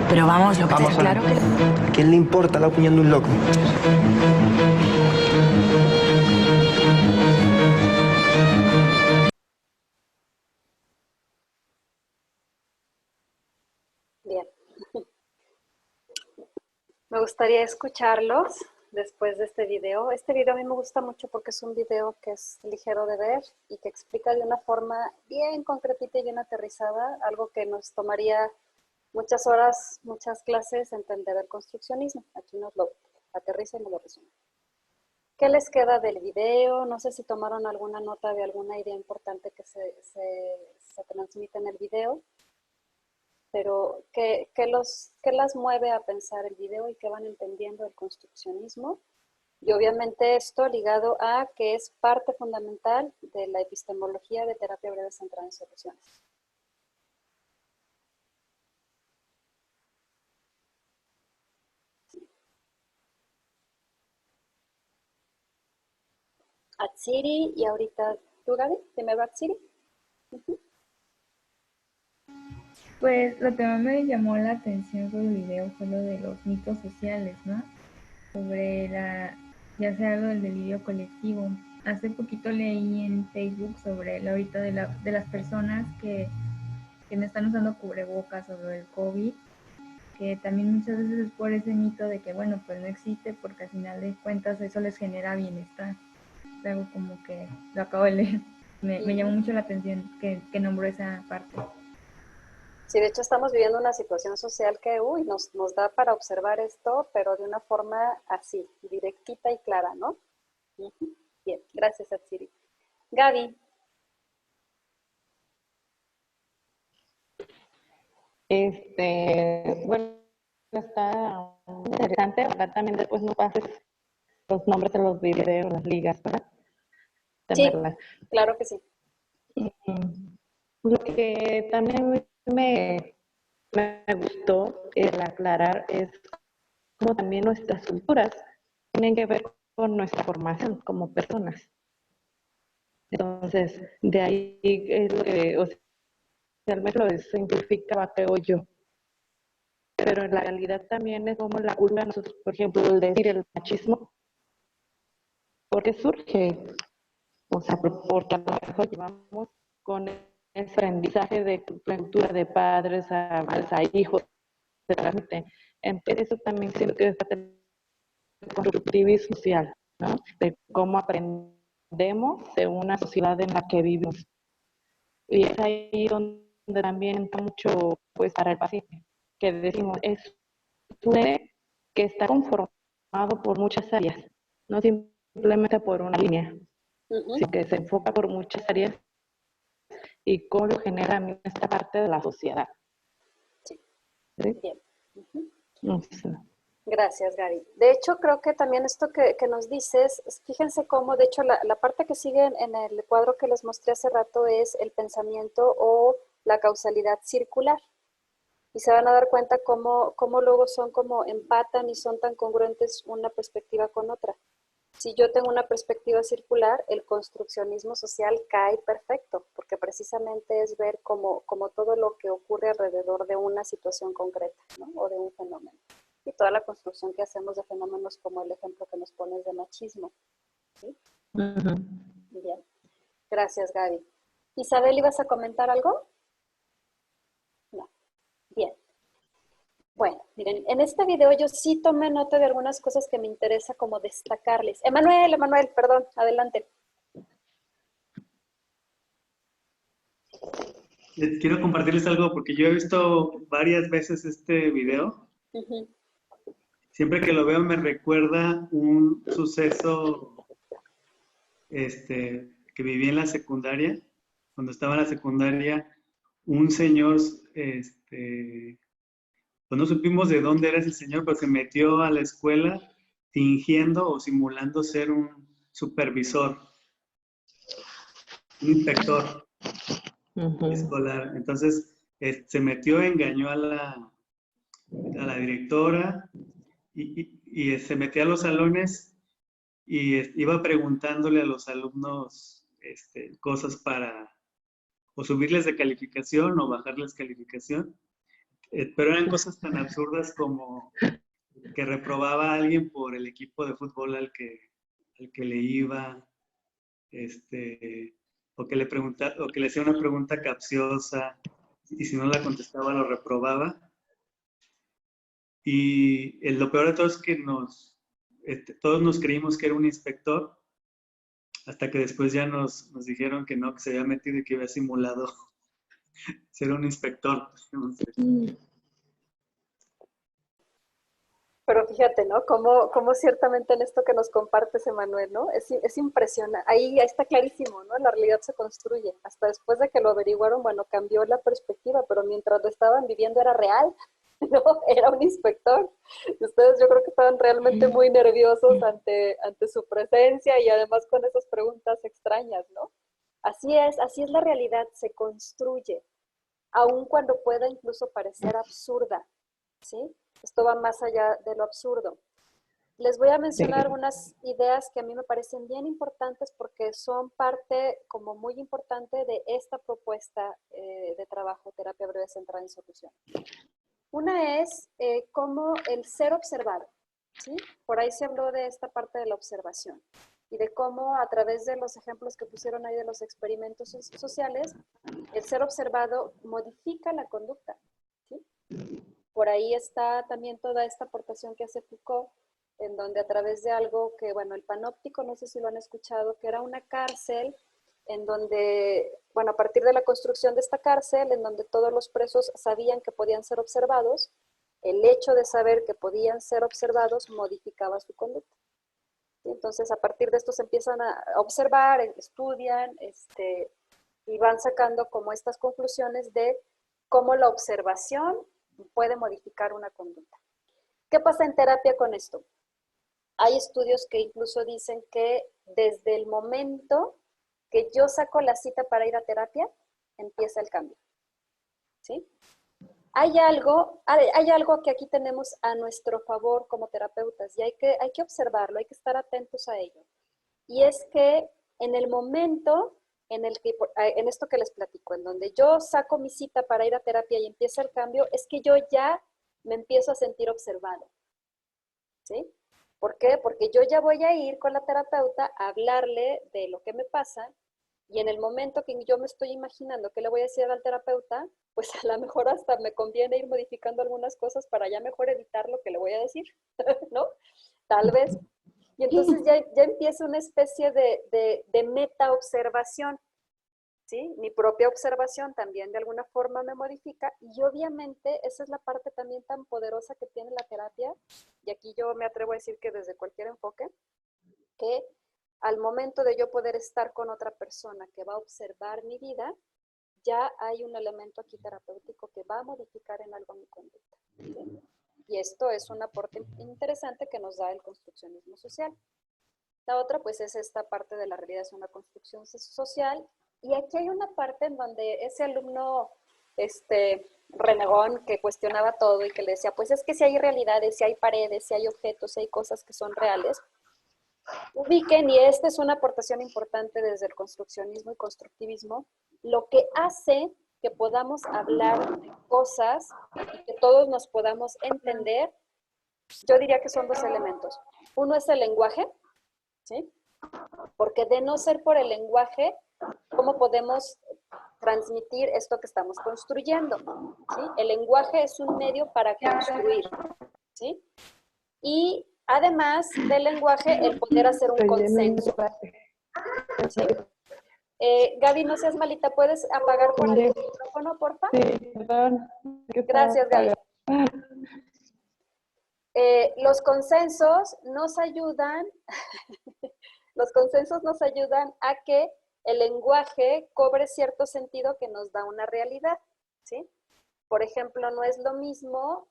Pero vamos, lo que está claro que... ¿A quién le importa la opinión de un loco? Bien. Me gustaría escucharlos después de este video. Este video a mí me gusta mucho porque es un video que es ligero de ver y que explica de una forma bien concretita y bien aterrizada algo que nos tomaría muchas horas, muchas clases entender el construccionismo. Aquí nos lo aterriza y nos lo resume. ¿Qué les queda del video? No sé si tomaron alguna nota de alguna idea importante que se transmite en el video. Pero ¿qué las mueve a pensar el video y qué van entendiendo el construccionismo? Y obviamente esto ligado a que es parte fundamental de la epistemología de terapia breve centrada en soluciones. Atsiri, y ahorita tú, Gaby, primero Atsiri. Pues lo que más me llamó la atención sobre el video fue lo de los mitos sociales, ¿no? Sobre ya sea lo del delirio colectivo. Hace poquito leí en Facebook sobre el ahorita de las personas que no están usando cubrebocas sobre el COVID, que también muchas veces es por ese mito de que, bueno, pues no existe porque al final de cuentas eso les genera bienestar. Es algo como que lo acabo de leer. Me llamó mucho la atención que nombró esa parte. Sí, de hecho estamos viviendo una situación social que nos da para observar esto, pero de una forma así, directita y clara, ¿no? Bien, gracias, Atsiri. Gaby. Bueno, está interesante, ¿verdad? También después no pases los nombres de los videos, las ligas, para tenerlas. Sí, claro que sí. Lo que también me gustó el aclarar es cómo también nuestras culturas tienen que ver con nuestra formación como personas. Entonces, de ahí es lo que, o sea, al menos lo simplificaba, creo yo. Pero en la realidad también es como la cultura, nosotros, por ejemplo, el decir el machismo, ¿por qué surge? O sea, porque a lo mejor llevamos con ese aprendizaje de cultura de padres a madres a hijos, se transmite. Entonces, eso también siento que es parte del constructivismo social, ¿no? De cómo aprendemos de una sociedad en la que vivimos. Y es ahí donde también entra mucho, pues, para el paciente, que decimos, es un ente que está conformado por muchas áreas, no simplemente por una línea, sino que se enfoca por muchas áreas y cómo lo genera esta parte de la sociedad. Sí. ¿Sí? Bien. No sé. Gracias, Gaby. De hecho, creo que también esto que nos dices, fíjense cómo, de hecho, la parte que sigue en el cuadro que les mostré hace rato es el pensamiento o la causalidad circular. Y se van a dar cuenta cómo luego son como empatan y son tan congruentes una perspectiva con otra. Si yo tengo una perspectiva circular, el construccionismo social cae perfecto, porque precisamente es ver como todo lo que ocurre alrededor de una situación concreta, ¿no? O de un fenómeno. Y toda la construcción que hacemos de fenómenos como el ejemplo que nos pones de machismo. ¿Sí? Bien. Gracias, Gaby. Isabel, ¿ibas a comentar algo? No. Bien. Bueno, miren, en este video yo sí tomé nota de algunas cosas que me interesa como destacarles. Emanuel, perdón, adelante. Quiero compartirles algo porque yo he visto varias veces este video. Siempre que lo veo me recuerda un suceso que viví en la secundaria. Cuando estaba en la secundaria, un señor, pues no supimos de dónde era ese señor, pero se metió a la escuela fingiendo o simulando ser un supervisor, un inspector escolar. Entonces, se metió, engañó a la directora y se metía a los salones y iba preguntándole a los alumnos cosas para o subirles de calificación o bajarles calificación. Pero eran cosas tan absurdas como que reprobaba a alguien por el equipo de fútbol al que le iba, o que le hacía una pregunta capciosa y si no la contestaba lo reprobaba. Y lo peor de todo es que todos nos creímos que era un inspector, hasta que después ya nos dijeron que no, que se había metido y que había simulado ser un inspector. Pero fíjate, ¿no? Como ciertamente en esto que nos compartes, Emanuel, ¿no? Es impresionante. Ahí está clarísimo, ¿no? La realidad se construye. Hasta después de que lo averiguaron, bueno, cambió la perspectiva, pero mientras lo estaban viviendo era real, ¿no? Era un inspector. Ustedes yo creo que estaban realmente muy nerviosos ante su presencia y además con esas preguntas extrañas, ¿no? Así es la realidad, se construye, aun cuando pueda incluso parecer absurda, ¿sí? Esto va más allá de lo absurdo. Les voy a mencionar algunas ideas que a mí me parecen bien importantes porque son parte como muy importante de esta propuesta de trabajo, terapia breve centrada en solución. Una es como el ser observado, ¿sí? Por ahí se habló de esta parte de la observación y de cómo a través de los ejemplos que pusieron ahí de los experimentos sociales, el ser observado modifica la conducta, ¿sí? Por ahí está también toda esta aportación que hace Foucault, en donde a través de algo que, bueno, el panóptico, no sé si lo han escuchado, que era una cárcel en donde, bueno, a partir de la construcción de esta cárcel, en donde todos los presos sabían que podían ser observados, el hecho de saber que podían ser observados modificaba su conducta. Y entonces, a partir de esto se empiezan a observar, estudian, y van sacando como estas conclusiones de cómo la observación puede modificar una conducta. ¿Qué pasa en terapia con esto? Hay estudios que incluso dicen que desde el momento que yo saco la cita para ir a terapia, empieza el cambio. ¿Sí? Hay algo que aquí tenemos a nuestro favor como terapeutas y hay que observarlo, hay que estar atentos a ello. Y es que en el momento en esto que les platico, en donde yo saco mi cita para ir a terapia y empieza el cambio, es que yo ya me empiezo a sentir observado. ¿Sí? ¿Por qué? Porque yo ya voy a ir con la terapeuta a hablarle de lo que me pasa y en el momento que yo me estoy imaginando qué le voy a decir al terapeuta, pues a lo mejor hasta me conviene ir modificando algunas cosas para ya mejor evitar lo que le voy a decir, ¿no? Tal vez. Y entonces ya empieza una especie de meta-observación, ¿sí? Mi propia observación también de alguna forma me modifica y obviamente esa es la parte también tan poderosa que tiene la terapia, y aquí yo me atrevo a decir que desde cualquier enfoque, que al momento de yo poder estar con otra persona que va a observar mi vida, ya hay un elemento aquí terapéutico que va a modificar en algo mi conducta. ¿Sí? Y esto es un aporte interesante que nos da el construccionismo social. La otra, pues, es esta parte de la realidad, es una construcción social. Y aquí hay una parte en donde ese alumno renegón que cuestionaba todo y que le decía, pues es que si hay realidades, si hay paredes, si hay objetos, si hay cosas que son reales, ubiquen, y esta es una aportación importante desde el construccionismo y constructivismo, lo que hace que podamos hablar de cosas y que todos nos podamos entender, yo diría que son dos elementos. Uno es el lenguaje, ¿sí? Porque de no ser por el lenguaje, ¿cómo podemos transmitir esto que estamos construyendo? ¿Sí? El lenguaje es un medio para construir, ¿sí? Y además del lenguaje, el poder hacer un consenso. ¿Sí? Gaby, no seas malita, ¿puedes apagar por ahí el micrófono, porfa? Sí, perdón. Gracias, Gaby. Los consensos nos ayudan, a que el lenguaje cobre cierto sentido que nos da una realidad, ¿sí? Por ejemplo, no es lo mismo,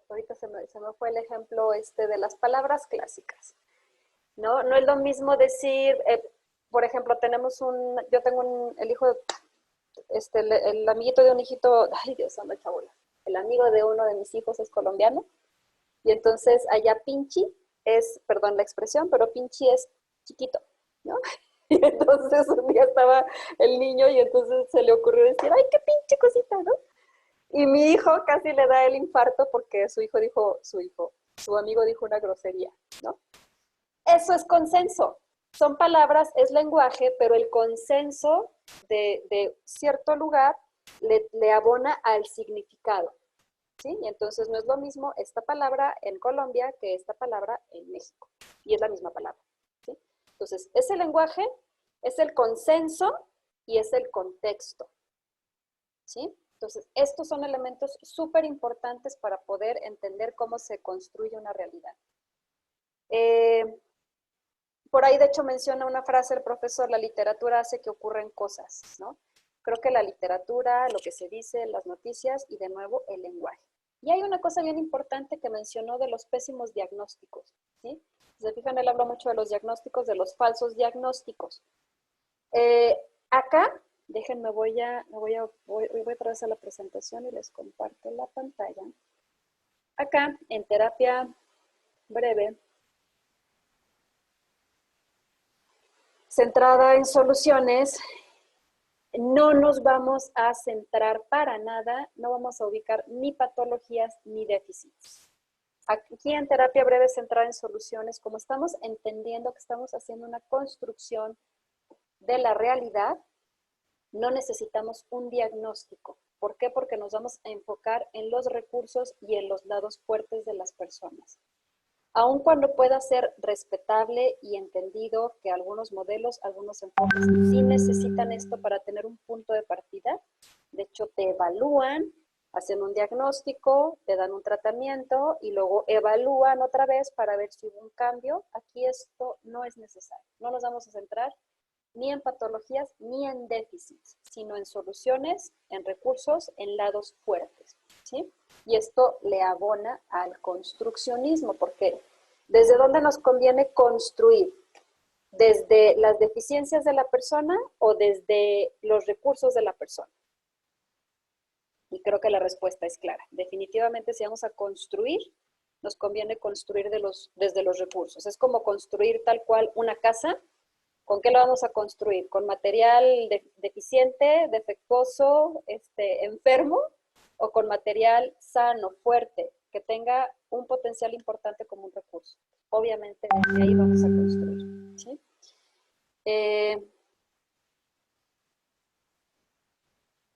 ahorita se me fue el ejemplo de las palabras clásicas, ¿no? No es lo mismo decir, por ejemplo, yo tengo el hijo, el amiguito de un hijito, ay Dios, anda chabola, el amigo de uno de mis hijos es colombiano, y entonces allá pinchi es, perdón la expresión, pero pinchi es chiquito, ¿no? Y entonces un día estaba el niño y entonces se le ocurrió decir, ay, qué pinche cosita, ¿no? Y mi hijo casi le da el infarto porque su amigo dijo una grosería, ¿no? Eso es consenso. Son palabras, es lenguaje, pero el consenso de cierto lugar le abona al significado, ¿sí? Y entonces no es lo mismo esta palabra en Colombia que esta palabra en México. Y es la misma palabra, ¿sí? Entonces, ese lenguaje es el consenso y es el contexto, ¿sí? Entonces, estos son elementos súper importantes para poder entender cómo se construye una realidad. Por ahí, de hecho, menciona una frase el profesor, la literatura hace que ocurran cosas, ¿no? Creo que la literatura, lo que se dice, las noticias y, de nuevo, el lenguaje. Y hay una cosa bien importante que mencionó de los pésimos diagnósticos, ¿sí? Si se fijan, él habla mucho de los diagnósticos, de los falsos diagnósticos. Acá, déjenme, voy otra vez a la presentación y les comparto la pantalla. Acá, en terapia breve, centrada en soluciones, no nos vamos a centrar para nada, no vamos a ubicar ni patologías ni déficits. Aquí en terapia breve centrada en soluciones, como estamos entendiendo que estamos haciendo una construcción de la realidad, no necesitamos un diagnóstico. ¿Por qué? Porque nos vamos a enfocar en los recursos y en los lados fuertes de las personas. Aun cuando pueda ser respetable y entendido que algunos modelos, algunos enfoques sí necesitan esto para tener un punto de partida. De hecho, te evalúan, hacen un diagnóstico, te dan un tratamiento y luego evalúan otra vez para ver si hubo un cambio. Aquí esto no es necesario. No nos vamos a centrar ni en patologías ni en déficits. sino en soluciones, en recursos, en lados fuertes, ¿sí? Y esto le abona al construccionismo, porque ¿desde dónde nos conviene construir? ¿Desde las deficiencias de la persona o desde los recursos de la persona? Y creo que la respuesta es clara. Definitivamente, si vamos a construir, nos conviene construir desde los recursos. Es como construir tal cual una casa. ¿Con qué lo vamos a construir? ¿Con material deficiente, defectuoso, enfermo? ¿O con material sano, fuerte, que tenga un potencial importante como un recurso? Obviamente, desde ahí vamos a construir, ¿sí?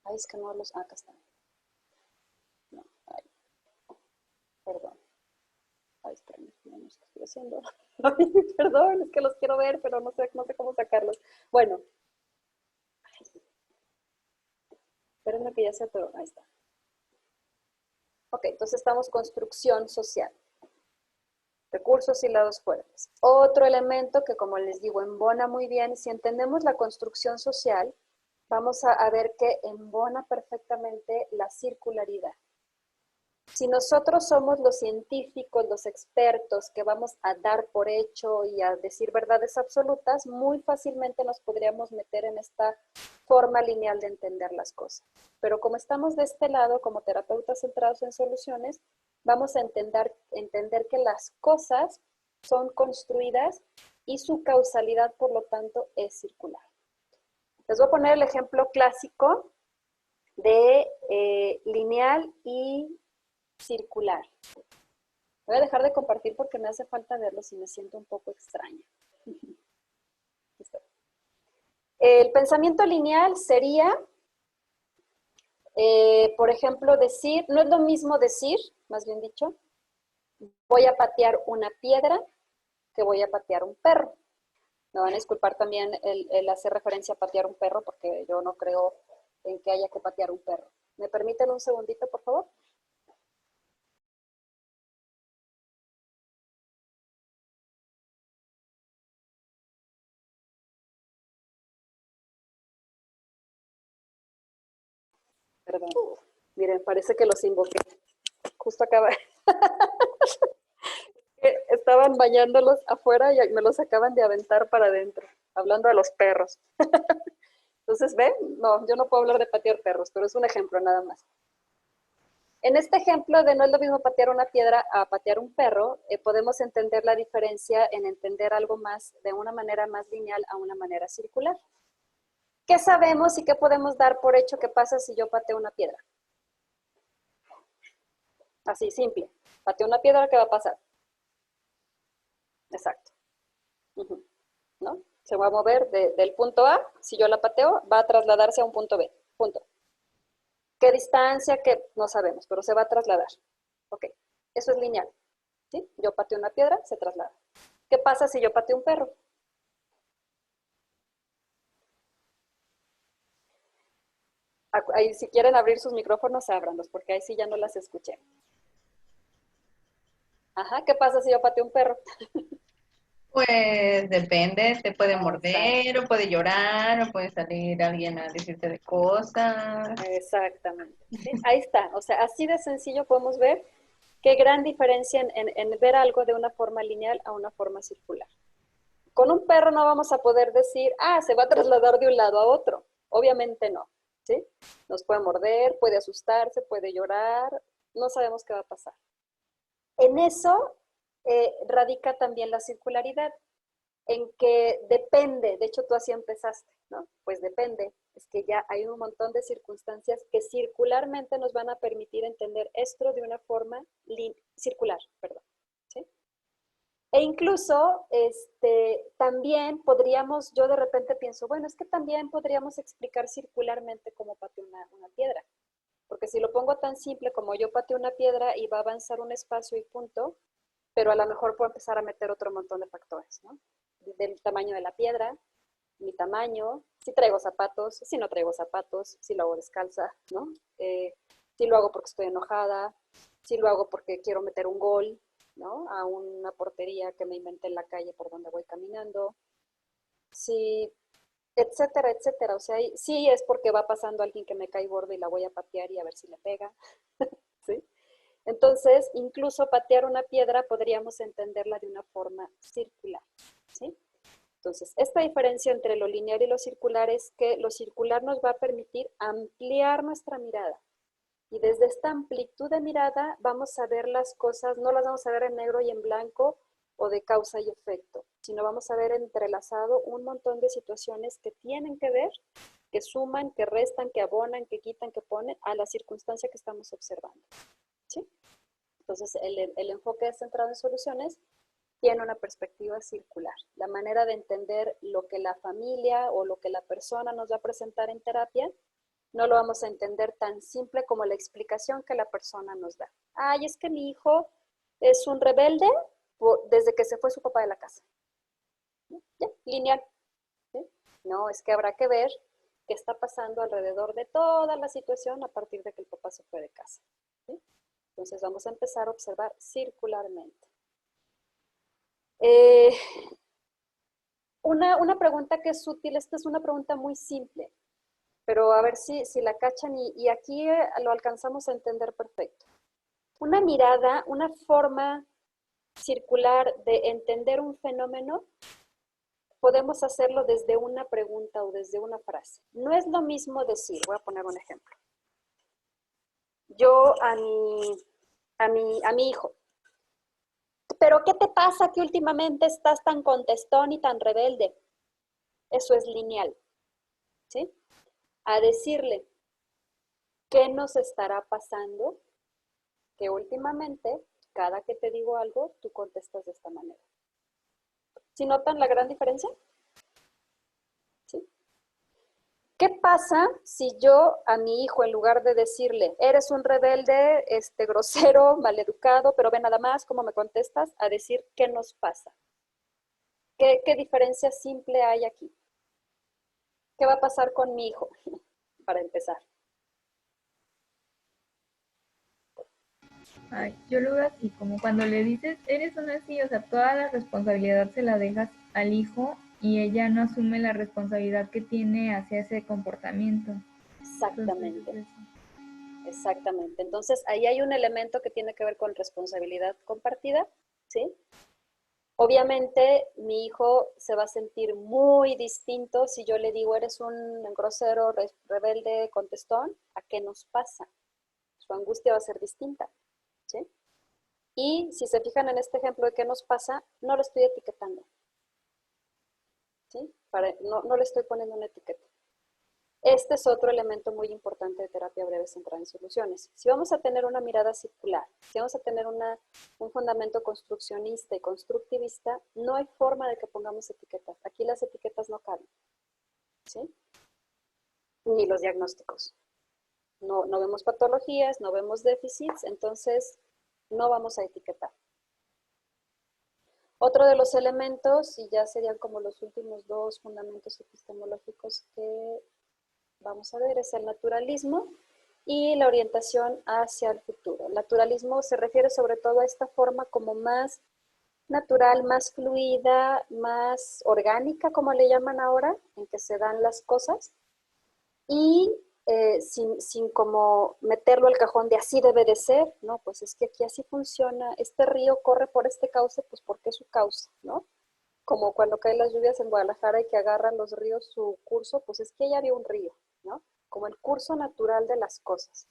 Ay, es que no los... acá están. No, ay. Perdón. Ay, espérenme, no sé qué estoy haciendo. Ay, perdón, es que los quiero ver, pero no sé cómo sacarlos. Bueno. Espérenme que ya se atoró. Ahí está. Ok, entonces estamos construcción social. Recursos y lados fuertes. Otro elemento que, como les digo, embona muy bien. Si entendemos la construcción social, vamos a ver que embona perfectamente la circularidad. Si nosotros somos los científicos, los expertos que vamos a dar por hecho y a decir verdades absolutas, muy fácilmente nos podríamos meter en esta forma lineal de entender las cosas. Pero como estamos de este lado, como terapeutas centrados en soluciones, vamos a entender que las cosas son construidas y su causalidad, por lo tanto, es circular. Les voy a poner el ejemplo clásico de lineal y circular. Voy a dejar de compartir porque me hace falta verlos y me siento un poco extraña. El pensamiento lineal sería, por ejemplo, decir, no es lo mismo decir, más bien dicho, voy a patear una piedra que voy a patear un perro. Me van a disculpar también el hacer referencia a patear un perro porque yo no creo en que haya que patear un perro. ¿Me permiten un segundito, por favor? Perdón. Miren, parece que los invoqué. Justo acaba. Estaban bañándolos afuera y me los acaban de aventar para adentro, hablando de los perros. Entonces, ¿ven? No, yo no puedo hablar de patear perros, pero es un ejemplo nada más. En este ejemplo de no es lo mismo patear una piedra a patear un perro, podemos entender la diferencia en entender algo más de una manera más lineal a una manera circular. ¿Qué sabemos y qué podemos dar por hecho que pasa si yo pateo una piedra? Así, simple. Pateo una piedra, ¿qué va a pasar? Exacto. ¿No? Se va a mover del punto A, si yo la pateo, va a trasladarse a un punto B. Punto. ¿Qué distancia? Que no sabemos, pero se va a trasladar. Ok, eso es lineal. ¿Sí? Yo pateo una piedra, se traslada. ¿Qué pasa si yo pateo un perro? Ahí, si quieren abrir sus micrófonos, ábranlos, porque ahí sí ya no las escuché. Ajá, ¿qué pasa si yo pateo un perro? Pues depende, te puede morder, o puede llorar, o puede salir alguien a decirte de cosas. Exactamente. ¿Sí? Ahí está, o sea, así de sencillo podemos ver qué gran diferencia en ver algo de una forma lineal a una forma circular. Con un perro no vamos a poder decir, se va a trasladar de un lado a otro. Obviamente no, ¿sí? Nos puede morder, puede asustarse, puede llorar, no sabemos qué va a pasar. En eso radica también la circularidad, en que depende, de hecho tú así empezaste, ¿no? Pues depende, es que ya hay un montón de circunstancias que circularmente nos van a permitir entender esto de una forma circular, perdón, ¿sí? E incluso, también podríamos, yo de repente pienso, bueno, es que también podríamos explicar circularmente cómo pateo una piedra. Porque si lo pongo tan simple como yo pateo una piedra y va a avanzar un espacio y punto, pero a lo mejor puedo empezar a meter otro montón de factores, ¿no? Del tamaño de la piedra, mi tamaño, si traigo zapatos, si no traigo zapatos, si lo hago descalza, ¿no? Si lo hago porque estoy enojada, si lo hago porque quiero meter un gol, ¿no? A una portería que me inventé en la calle por donde voy caminando. Si etcétera, etcétera. O sea, sí es porque va pasando alguien que me cae gordo y la voy a patear y a ver si le pega. ¿Sí? Entonces, incluso patear una piedra podríamos entenderla de una forma circular. ¿Sí? Entonces, esta diferencia entre lo lineal y lo circular es que lo circular nos va a permitir ampliar nuestra mirada. Y desde esta amplitud de mirada vamos a ver las cosas, no las vamos a ver en negro y en blanco o de causa y efecto, sino vamos a ver entrelazado un montón de situaciones que tienen que ver, que suman, que restan, que abonan, que quitan, que ponen a la circunstancia que estamos observando. ¿Sí? Entonces, el enfoque centrado en soluciones tiene una perspectiva circular. La manera de entender lo que la familia o lo que la persona nos va a presentar en terapia, no lo vamos a entender tan simple como la explicación que la persona nos da. Ay, es que mi hijo es un rebelde desde que se fue su papá de la casa. ¿Ya? Lineal. ¿Sí? No, es que habrá que ver qué está pasando alrededor de toda la situación a partir de que el papá se fue de casa. ¿Sí? Entonces vamos a empezar a observar circularmente. Una pregunta que es útil, esta es una pregunta muy simple, pero a ver si la cachan y aquí lo alcanzamos a entender perfecto. Una mirada, una forma circular de entender un fenómeno, podemos hacerlo desde una pregunta o desde una frase. No es lo mismo decir, voy a poner un ejemplo. Yo a mi hijo, ¿pero qué te pasa que últimamente estás tan contestón y tan rebelde? Eso es lineal, ¿sí? A decirle, ¿qué nos estará pasando? Que últimamente, cada que te digo algo, tú contestas de esta manera. ¿Sí notan la gran diferencia? ¿Sí? ¿Qué pasa si yo a mi hijo, en lugar de decirle, eres un rebelde, grosero, maleducado, pero ve nada más cómo me contestas, a decir, ¿qué nos pasa? ¿Qué diferencia simple hay aquí? ¿Qué va a pasar con mi hijo? Para empezar. Ay, yo lo veo así, como cuando le dices, eres una así, o sea, toda la responsabilidad se la dejas al hijo y ella no asume la responsabilidad que tiene hacia ese comportamiento. Exactamente. Entonces, exactamente. Entonces, ahí hay un elemento que tiene que ver con responsabilidad compartida, ¿sí? Obviamente, mi hijo se va a sentir muy distinto si yo le digo, eres un grosero, rebelde, contestón, ¿a qué nos pasa? Su angustia va a ser distinta, ¿sí? Y si se fijan en este ejemplo de qué nos pasa, no lo estoy etiquetando, ¿sí? No le estoy poniendo una etiqueta. Este es otro elemento muy importante de terapia breve centrada en soluciones. Si vamos a tener una mirada circular, si vamos a tener un fundamento construccionista y constructivista, no hay forma de que pongamos etiquetas. Aquí las etiquetas no caben, ¿sí? Ni los diagnósticos. No vemos patologías, no vemos déficits, entonces no vamos a etiquetar. Otro de los elementos, y ya serían como los últimos dos fundamentos epistemológicos que vamos a ver, es el naturalismo y la orientación hacia el futuro. El naturalismo se refiere sobre todo a esta forma como más natural, más fluida, más orgánica, como le llaman ahora, en que se dan las cosas, y sin como meterlo al cajón de así debe de ser, ¿no? Pues es que aquí así funciona, este río corre por este cauce, pues porque es su causa, ¿no? Como cuando caen las lluvias en Guadalajara y que agarran los ríos su curso, pues es que ya había un río, ¿no? Como el curso natural de las cosas.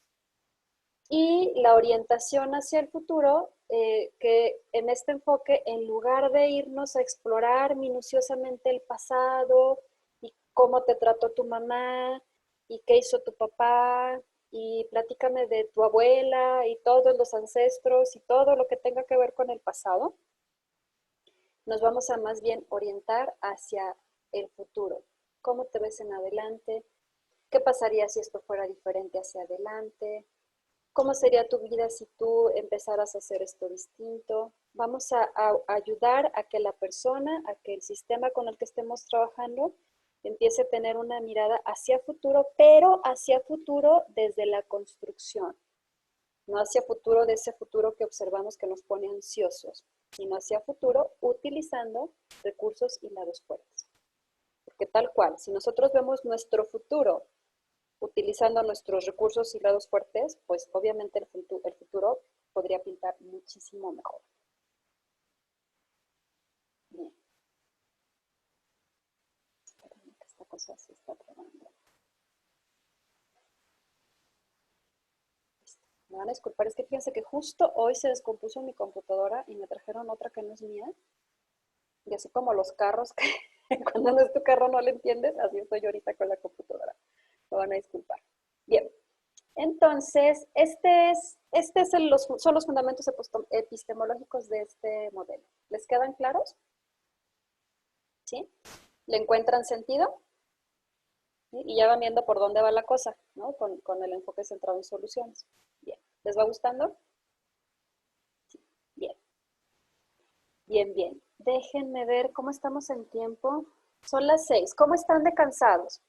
Y la orientación hacia el futuro, que en este enfoque, en lugar de irnos a explorar minuciosamente el pasado y cómo te trató tu mamá y qué hizo tu papá y platícame de tu abuela y todos los ancestros y todo lo que tenga que ver con el pasado, nos vamos a más bien orientar hacia el futuro. ¿Cómo te ves en adelante? ¿Qué pasaría si esto fuera diferente hacia adelante? ¿Cómo sería tu vida si tú empezaras a hacer esto distinto? Vamos a ayudar a que la persona, a que el sistema con el que estemos trabajando empiece a tener una mirada hacia futuro, pero hacia futuro desde la construcción. No hacia futuro de ese futuro que observamos que nos pone ansiosos, sino hacia futuro utilizando recursos y lados fuertes. porque tal cual, si nosotros vemos nuestro futuro utilizando nuestros recursos y lados fuertes, pues obviamente el futuro podría pintar muchísimo mejor. Bien. Esta cosa se está trabando. Me van a disculpar, es que fíjense que justo hoy se descompuso mi computadora y me trajeron otra que no es mía. Y así como los carros, que cuando no es tu carro no le entiendes, así estoy yo ahorita con la computadora. Me van a disculpar. Bien, entonces, son los fundamentos epistemológicos de este modelo. ¿Les quedan claros? ¿Sí? ¿Le encuentran sentido? ¿Sí? Y ya van viendo por dónde va la cosa, ¿no? Con el enfoque centrado en soluciones. Bien, ¿les va gustando? Sí. Bien. Bien, bien. Déjenme ver cómo estamos en tiempo. Son las 6. ¿Cómo están de cansados?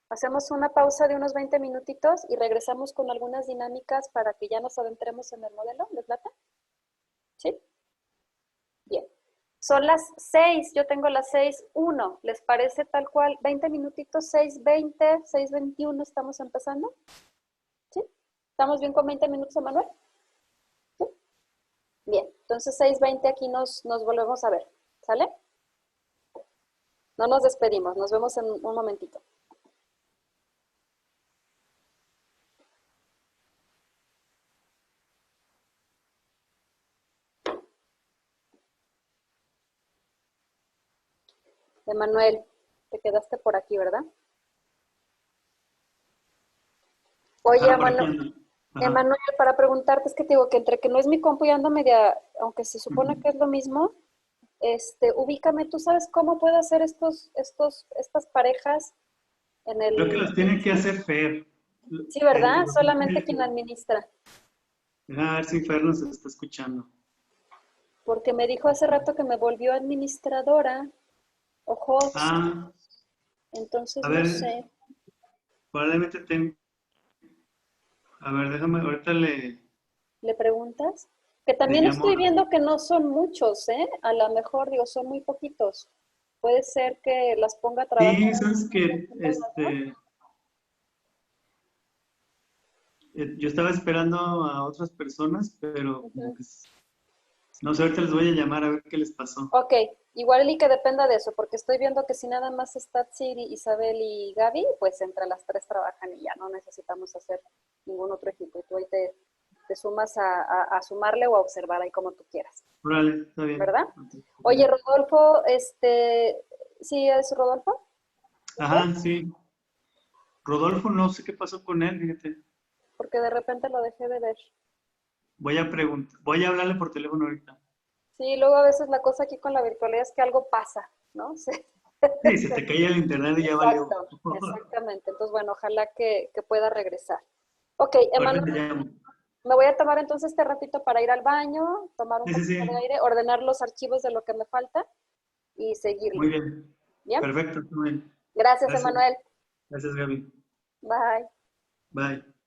Hacemos una pausa de unos 20 minutitos y regresamos con algunas dinámicas para que ya nos adentremos en el modelo. ¿Les late? ¿Sí? Bien. Son las 6. Yo tengo las 6:01. ¿Les parece tal cual? 20 minutitos, 6:20, 6:21 estamos empezando. ¿Sí? ¿Estamos bien con 20 minutos, Emanuel? ¿Sí? Bien. Entonces 6:20 aquí nos volvemos a ver. ¿Sale? No nos despedimos. Nos vemos en un momentito. Emanuel, te quedaste por aquí, ¿verdad? Oye, Emanuel, para preguntarte, es que te digo que entre que no es mi compu y ando media, aunque se supone que es lo mismo, ubícame, ¿tú sabes cómo puedo hacer estas parejas en el... Creo que los tiene que hacer Fer. Sí, ¿verdad? Solamente quien administra. A ver si Fer nos está escuchando. Porque me dijo hace rato que me volvió administradora. Ojo. Ah. Entonces, a ver, no sé. Probablemente A ver, déjame, ahorita ¿Le preguntas? Que también estoy viendo que no son muchos, ¿eh? A lo mejor, digo, son muy poquitos. Puede ser que las ponga a trabajar. Sí, sabes que yo estaba esperando a otras personas, pero como que no sé, ahorita les voy a llamar a ver qué les pasó. Ok, igual y que dependa de eso, porque estoy viendo que si nada más está Tsiri, Isabel y Gaby, pues entre las 3 trabajan y ya no necesitamos hacer ningún otro equipo. Y tú ahí te sumas a sumarle o a observar ahí como tú quieras. Vale, está bien. ¿Verdad? Oye, Rodolfo, ¿sí es Rodolfo? Ajá, sí. Rodolfo, no sé qué pasó con él, fíjate. Porque de repente lo dejé de ver. Voy a hablarle por teléfono ahorita. Sí, luego a veces la cosa aquí con la virtualidad es que algo pasa, ¿no? Sí, se te cae el internet y ya valió. Exactamente. Entonces, bueno, ojalá que pueda regresar. Ok, Emanuel, me voy a tomar entonces este ratito para ir al baño, tomar un poquito de aire, ordenar los archivos de lo que me falta y seguirlo. Muy bien. ¿Bien? Perfecto, muy bien. Gracias, Emanuel. Gracias, Gaby. Bye. Bye.